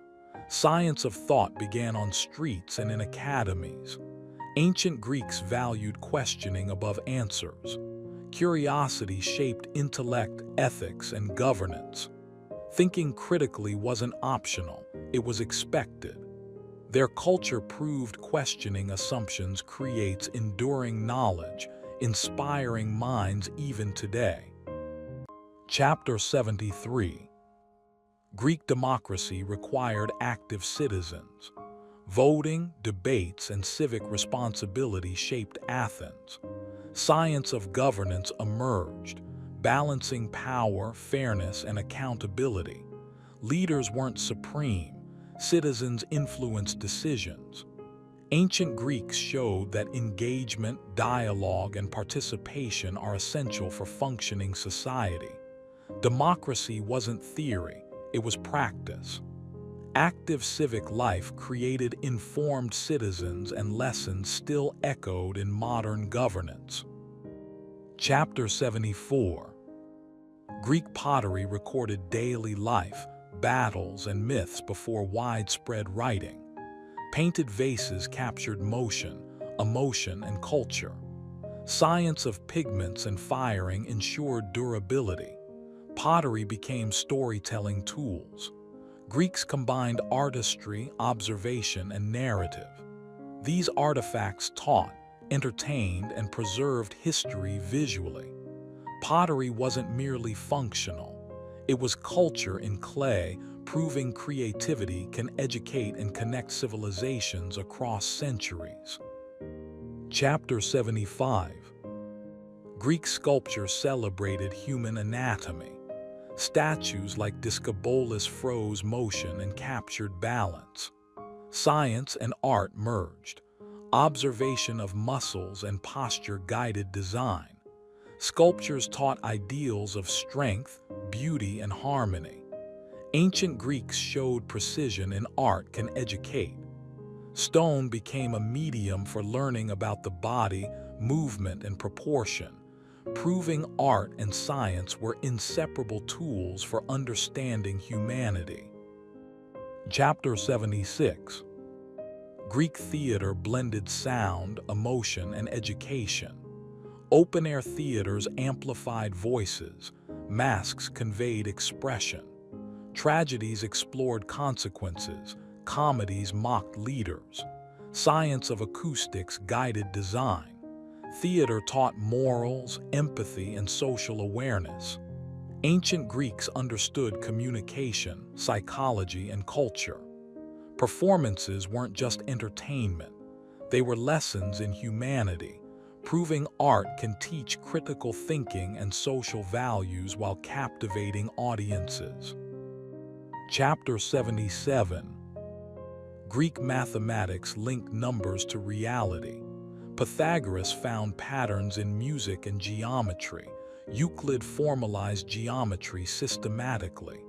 Science of thought began on streets and in academies. Ancient Greeks valued questioning above answers. Curiosity shaped intellect, ethics, and governance. Thinking critically wasn't optional, it was expected. Their culture proved questioning assumptions creates enduring knowledge, inspiring minds even today. Chapter 73. Greek democracy required active citizens. Voting, debates, and civic responsibility shaped Athens. Science of governance emerged, balancing power, fairness, and accountability. Leaders weren't supreme, citizens influenced decisions. Ancient Greeks showed that engagement, dialogue, and participation are essential for functioning society. Democracy wasn't theory, it was practice. Active civic life created informed citizens and lessons still echoed in modern governance. Chapter 74. Greek pottery recorded daily life, battles, and myths before widespread writing. Painted vases captured motion, emotion, and culture. Science of pigments and firing ensured durability. Pottery became storytelling tools. Greeks combined artistry, observation, and narrative. These artifacts taught, entertained, and preserved history visually. Pottery wasn't merely functional. It was culture in clay, proving creativity can educate and connect civilizations across centuries. Chapter 75. Greek sculpture celebrated human anatomy. Statues like Discobolus froze motion and captured balance. Science and art merged. Observation of muscles and posture guided design. Sculptures taught ideals of strength, beauty, and harmony. Ancient Greeks showed precision in art can educate. Stone became a medium for learning about the body, movement, and proportion, proving art and science were inseparable tools for understanding humanity. Chapter 76. Greek theater blended sound, emotion, and education. Open-air theaters amplified voices, masks conveyed expression. Tragedies explored consequences, comedies mocked leaders. Science of acoustics guided design. Theater taught morals, empathy, and social awareness. Ancient Greeks understood communication, psychology, and culture. Performances weren't just entertainment. They were lessons in humanity, proving art can teach critical thinking and social values while captivating audiences. Chapter 77. Greek mathematics linked numbers to reality. Pythagoras found patterns in music and geometry. Euclid formalized geometry systematically.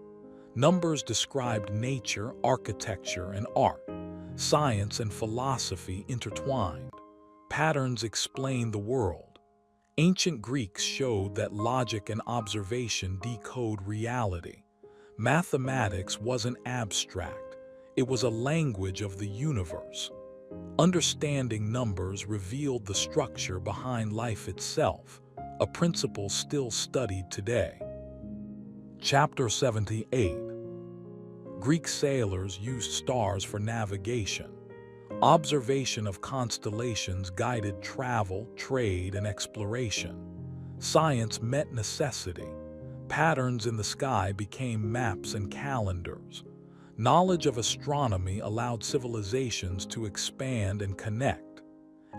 Numbers described nature, architecture, and art. Science and philosophy intertwined. Patterns explain the world. Ancient Greeks showed that logic and observation decode reality. Mathematics wasn't abstract. It was a language of the universe. Understanding numbers revealed the structure behind life itself, a principle still studied today. Chapter 78. Greek sailors used stars for navigation. Observation of constellations guided travel, trade, and exploration. Science met necessity. Patterns in the sky became maps and calendars. Knowledge of astronomy allowed civilizations to expand and connect.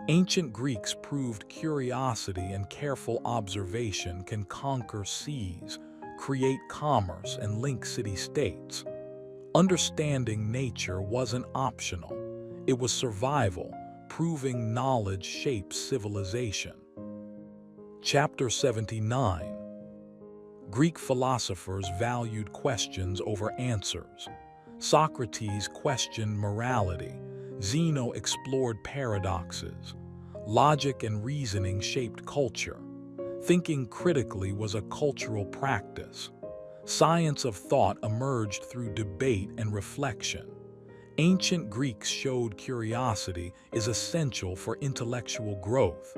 Ancient Greeks proved curiosity and careful observation can conquer seas, create commerce, and link city-states. Understanding nature wasn't optional. It was survival, proving knowledge shapes civilization. Chapter 79. Greek philosophers valued questions over answers. Socrates questioned morality. Zeno explored paradoxes. Logic and reasoning shaped culture. Thinking critically was a cultural practice. Science of thought emerged through debate and reflection. Ancient Greeks showed curiosity is essential for intellectual growth.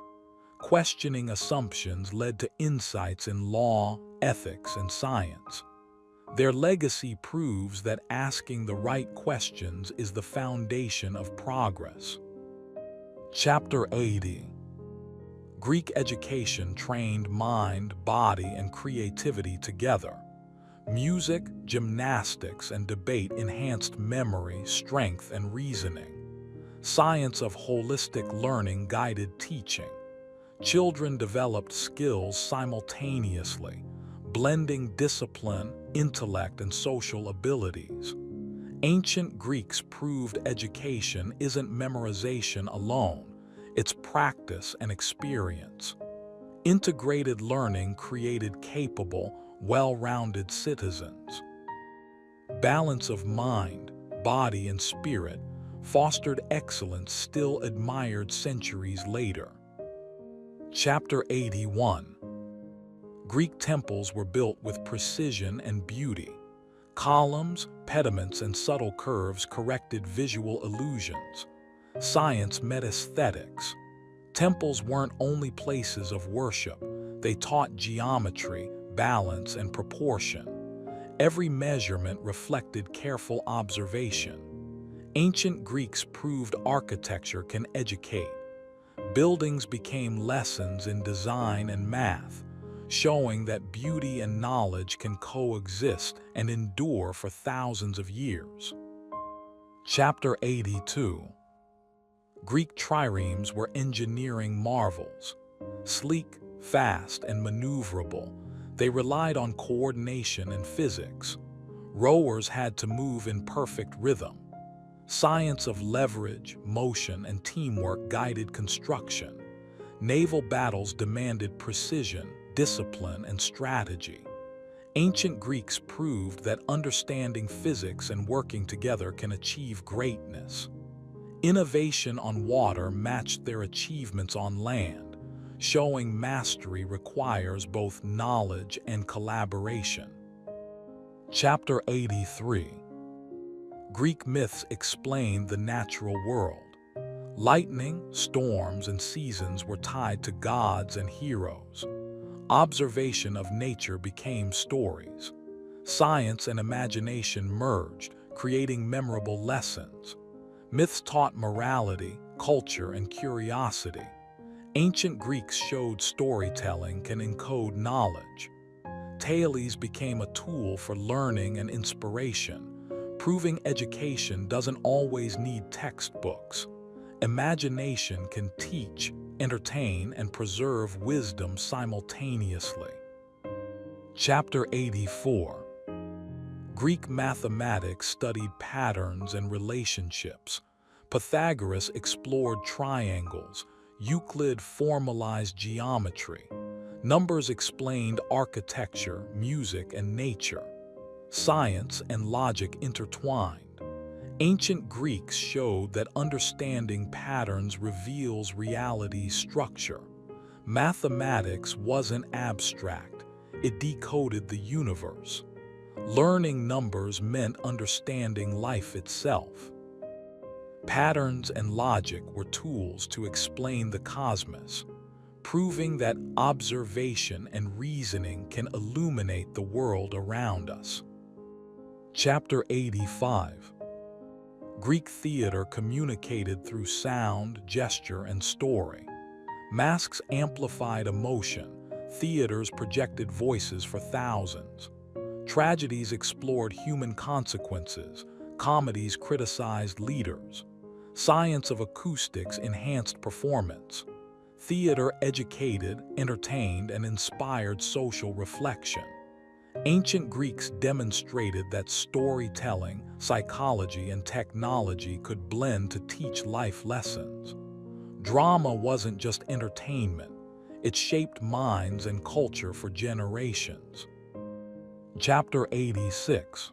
Questioning assumptions led to insights in law, ethics, and science. Their legacy proves that asking the right questions is the foundation of progress. Chapter 80. Greek education trained mind, body, and creativity together. Music, gymnastics, and debate enhanced memory, strength, and reasoning. Science of holistic learning guided teaching. Children developed skills simultaneously, blending discipline, intellect, and social abilities. Ancient Greeks proved education isn't memorization alone, it's practice and experience. Integrated learning created capable, well-rounded citizens. Balance of mind, body, and spirit fostered excellence still admired centuries later. Chapter 81. Greek temples were built with precision and beauty. Columns, pediments, and subtle curves corrected visual illusions. Science met aesthetics. Temples weren't only places of worship, they taught geometry, balance, and proportion. Every measurement reflected careful observation. Ancient Greeks proved architecture can educate. Buildings became lessons in design and math, showing that beauty and knowledge can coexist and endure for thousands of years. Chapter 82. Greek triremes were engineering marvels. Sleek, fast, and maneuverable, they relied on coordination and physics. Rowers had to move in perfect rhythm. Science of leverage, motion, and teamwork guided construction. Naval battles demanded precision, discipline, and strategy. Ancient Greeks proved that understanding physics and working together can achieve greatness. Innovation on water matched their achievements on land, showing mastery requires both knowledge and collaboration. Chapter 83. Greek myths explain the natural world. Lightning, storms, and seasons were tied to gods and heroes. Observation of nature became stories. Science and imagination merged, creating memorable lessons. Myths taught morality, culture, and curiosity. Ancient Greeks showed storytelling can encode knowledge. Tales became a tool for learning and inspiration, proving education doesn't always need textbooks. Imagination can teach, entertain, and preserve wisdom simultaneously. Chapter 84. Greek mathematics studied patterns and relationships. Pythagoras explored triangles. Euclid formalized geometry. Numbers explained architecture, music, and nature. Science and logic intertwined. Ancient Greeks showed that understanding patterns reveals reality's structure. Mathematics wasn't abstract, it decoded the universe. Learning numbers meant understanding life itself. Patterns and logic were tools to explain the cosmos, proving that observation and reasoning can illuminate the world around us. Chapter 85. Greek theater communicated through sound, gesture, and story. Masks amplified emotion. Theaters projected voices for thousands. Tragedies explored human consequences. Comedies criticized leaders. Science of acoustics enhanced performance. Theater educated, entertained, and inspired social reflection. Ancient Greeks demonstrated that storytelling, psychology, and technology could blend to teach life lessons. Drama wasn't just entertainment, it shaped minds and culture for generations. Chapter 86.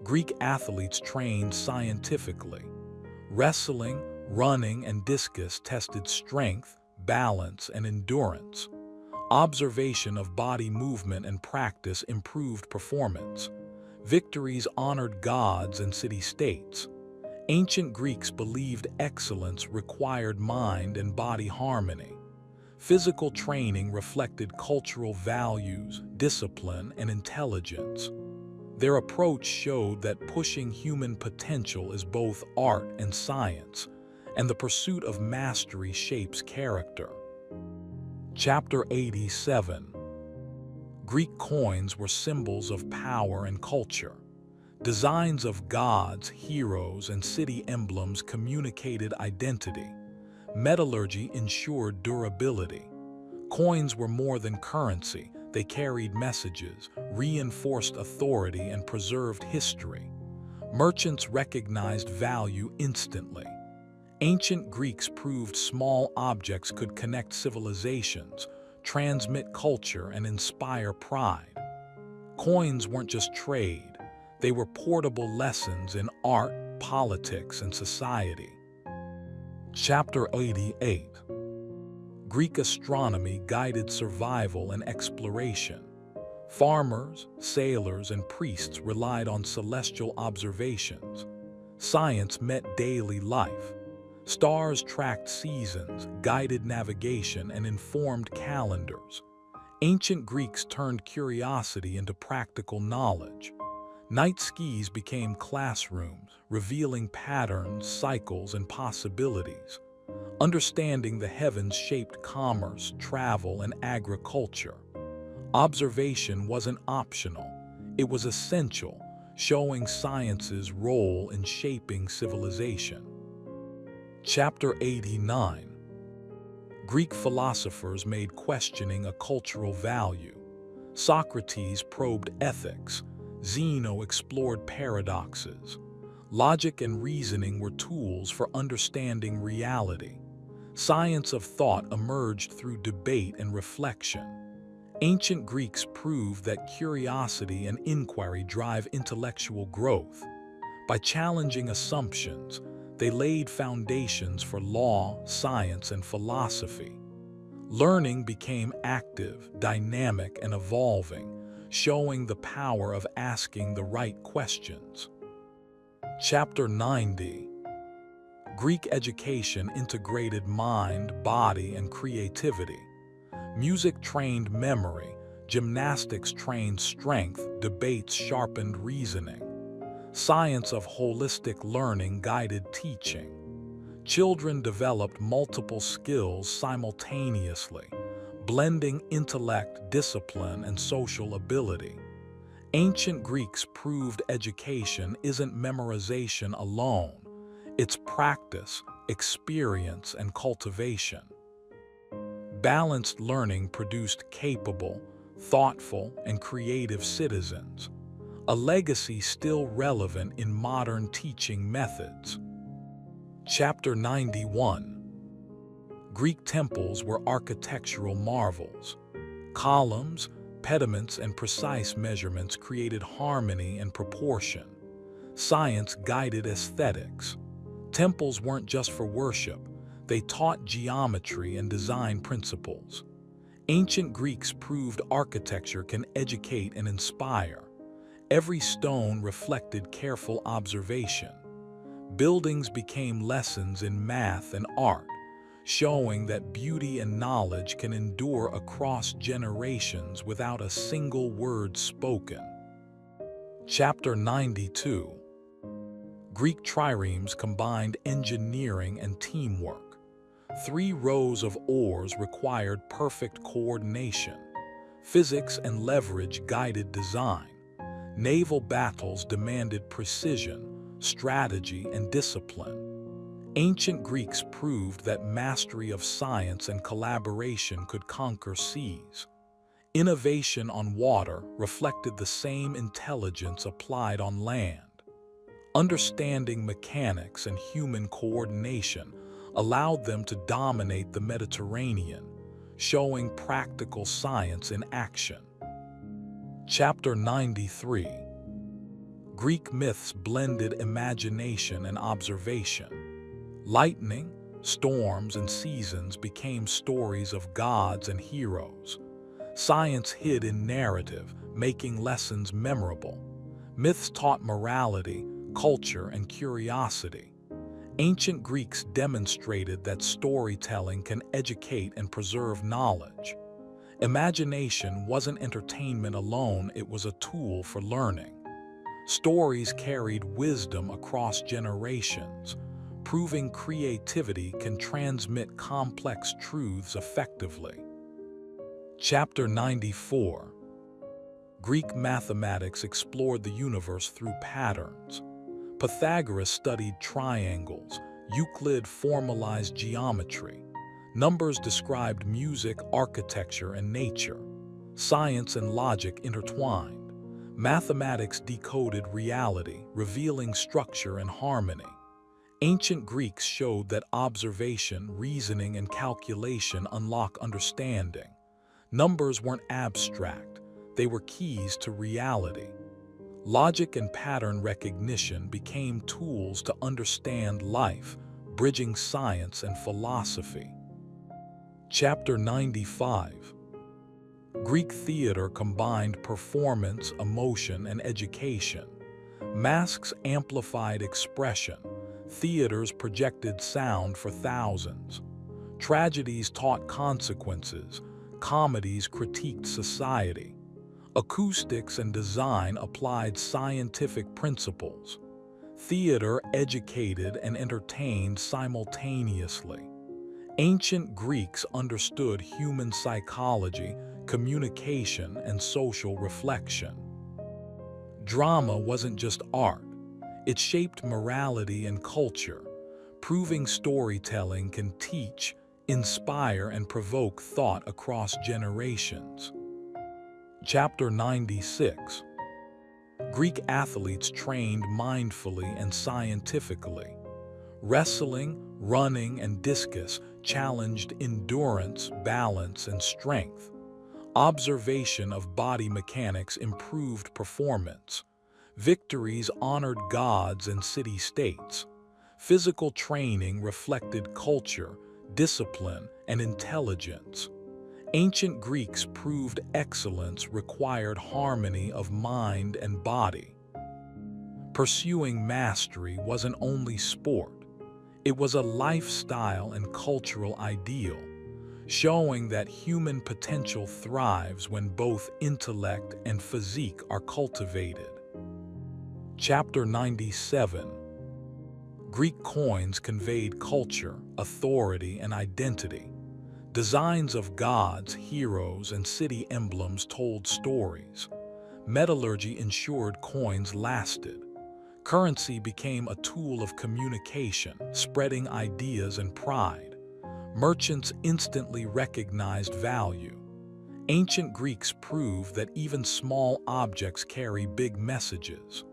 Greek athletes trained scientifically. Wrestling, running, and discus tested strength, balance, and endurance. Observation of body movement and practice improved performance. Victories honored gods and city-states. Ancient Greeks believed excellence required mind and body harmony. Physical training reflected cultural values, discipline, and intelligence. Their approach showed that pushing human potential is both art and science, and the pursuit of mastery shapes character. Chapter 87. Greek coins were symbols of power and culture. Designs of gods, heroes, and city emblems communicated identity. Metallurgy ensured durability. Coins were more than currency, they carried messages, reinforced authority, and preserved history. Merchants recognized value instantly. Ancient Greeks proved small objects could connect civilizations, transmit culture, and inspire pride. Coins weren't just trade, they were portable lessons in art, politics, and society. Chapter 88. Greek astronomy guided survival and exploration. Farmers, sailors, and priests relied on celestial observations. Science met daily life. Stars tracked seasons, guided navigation, and informed calendars. Ancient Greeks turned curiosity into practical knowledge. Night skis became classrooms, revealing patterns, cycles, and possibilities. Understanding the heavens shaped commerce, travel, and agriculture. Observation wasn't optional, it was essential, showing science's role in shaping civilization. Chapter 89. Greek philosophers made questioning a cultural value. Socrates probed ethics. Zeno explored paradoxes. Logic and reasoning were tools for understanding reality. Science of thought emerged through debate and reflection. Ancient Greeks proved that curiosity and inquiry drive intellectual growth. By challenging assumptions, they laid foundations for law, science, and philosophy. Learning became active, dynamic, and evolving, showing the power of asking the right questions. Chapter 90. Greek education integrated mind, body, and creativity. Music trained memory, gymnastics trained strength, debates sharpened reasoning. Science of holistic learning guided teaching. Children developed multiple skills simultaneously, blending intellect, discipline, and social ability. Ancient Greeks proved education isn't memorization alone, it's practice, experience, and cultivation. Balanced learning produced capable, thoughtful, and creative citizens, a legacy still relevant in modern teaching methods. Chapter 91. Greek temples were architectural marvels. Columns, pediments, and precise measurements created harmony and proportion. Science guided aesthetics. Temples weren't just for worship, they taught geometry and design principles. Ancient Greeks proved architecture can educate and inspire. Every stone reflected careful observation. Buildings became lessons in math and art, showing that beauty and knowledge can endure across generations without a single word spoken. Chapter 92. Greek triremes combined engineering and teamwork. 3 rows of oars required perfect coordination. Physics and leverage guided design. Naval battles demanded precision, strategy, and discipline. Ancient Greeks proved that mastery of science and collaboration could conquer seas. Innovation on water reflected the same intelligence applied on land. Understanding mechanics and human coordination allowed them to dominate the Mediterranean, showing practical science in action. Chapter 93. Greek myths blended imagination and observation. Lightning, storms, and seasons became stories of gods and heroes. Science hid in narrative, making lessons memorable. Myths taught morality, culture, and curiosity. Ancient Greeks demonstrated that storytelling can educate and preserve knowledge. Imagination wasn't entertainment alone, it was a tool for learning. Stories carried wisdom across generations, proving creativity can transmit complex truths effectively. Chapter 94. Greek mathematics explored the universe through patterns. Pythagoras studied triangles, Euclid formalized geometry. Numbers described music, architecture, and nature. Science and logic intertwined. Mathematics decoded reality, revealing structure and harmony. Ancient Greeks showed that observation, reasoning, and calculation unlock understanding. Numbers weren't abstract, they were keys to reality. Logic and pattern recognition became tools to understand life, bridging science and philosophy. Chapter 95. Greek theater combined performance, emotion, and education. Masks amplified expression. Theaters projected sound for thousands. Tragedies taught consequences. Comedies critiqued society. Acoustics and design applied scientific principles. Theater educated and entertained simultaneously. Ancient Greeks understood human psychology, communication, and social reflection. Drama wasn't just art. It shaped morality and culture, proving storytelling can teach, inspire, and provoke thought across generations. Chapter 96. Greek athletes trained mindfully and scientifically. Wrestling, running, and discus challenged endurance, balance, and strength. Observation of body mechanics improved performance. Victories honored gods and city-states. Physical training reflected culture, discipline, and intelligence. Ancient Greeks proved excellence required harmony of mind and body. Pursuing mastery wasn't only sport. It was a lifestyle and cultural ideal, showing that human potential thrives when both intellect and physique are cultivated. Chapter 97. Greek coins conveyed culture, authority, and identity. Designs of gods, heroes, and city emblems told stories. Metallurgy ensured coins lasted. Currency became a tool of communication, spreading ideas and pride. Merchants instantly recognized value. Ancient Greeks proved that even small objects carry big messages.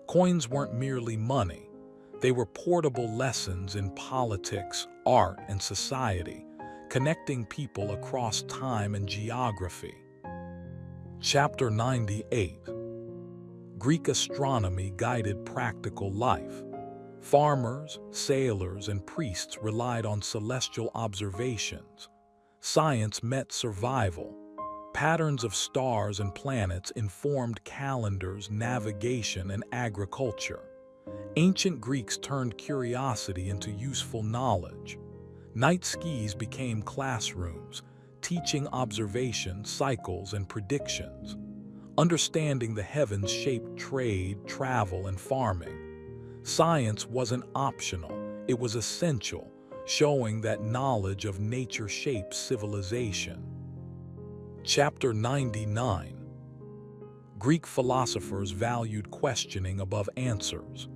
Coins weren't merely money. They were portable lessons in politics, art, and society, connecting people across time and geography. Chapter 98. Greek astronomy guided practical life. Farmers, sailors, and priests relied on celestial observations. Science met survival. Patterns of stars and planets informed calendars, navigation, and agriculture. Ancient Greeks turned curiosity into useful knowledge. Night skis became classrooms, teaching observation, cycles, and predictions. Understanding the heavens shaped trade, travel, and farming. Science wasn't optional, it was essential, showing that knowledge of nature shapes civilization. Chapter 99. Greek philosophers valued questioning above answers.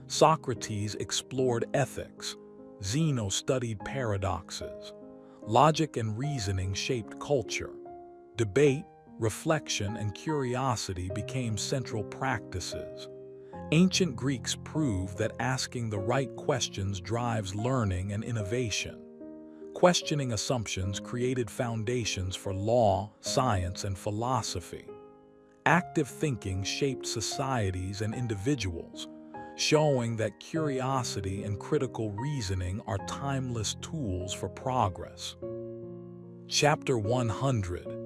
Socrates explored ethics. Zeno studied paradoxes. Logic and reasoning shaped culture. Debate, reflection, and curiosity became central practices. Ancient Greeks proved that asking the right questions drives learning and innovation. Questioning assumptions created foundations for law, science, and philosophy. Active thinking shaped societies and individuals, showing that curiosity and critical reasoning are timeless tools for progress. Chapter 100.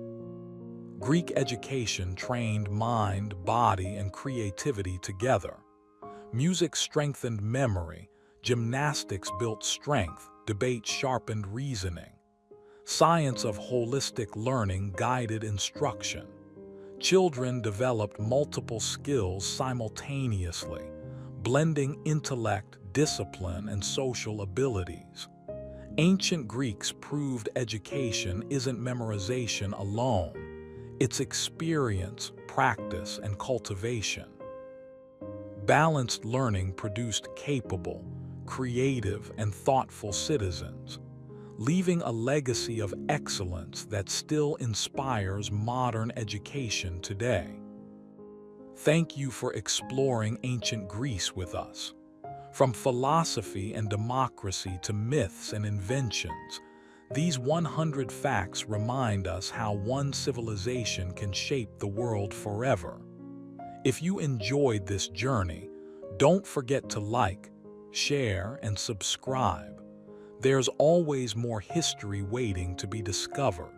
Greek education trained mind, body, and creativity together. Music strengthened memory, gymnastics built strength, debate sharpened reasoning. Science of holistic learning guided instruction. Children developed multiple skills simultaneously, blending intellect, discipline, and social abilities. Ancient Greeks proved education isn't memorization alone. It's experience, practice, and cultivation. Balanced learning produced capable, creative, and thoughtful citizens, leaving a legacy of excellence that still inspires modern education today. Thank you for exploring ancient Greece with us. From philosophy and democracy to myths and inventions, these 100 facts remind us how one civilization can shape the world forever. If you enjoyed this journey, don't forget to like, share, and subscribe. There's always more history waiting to be discovered.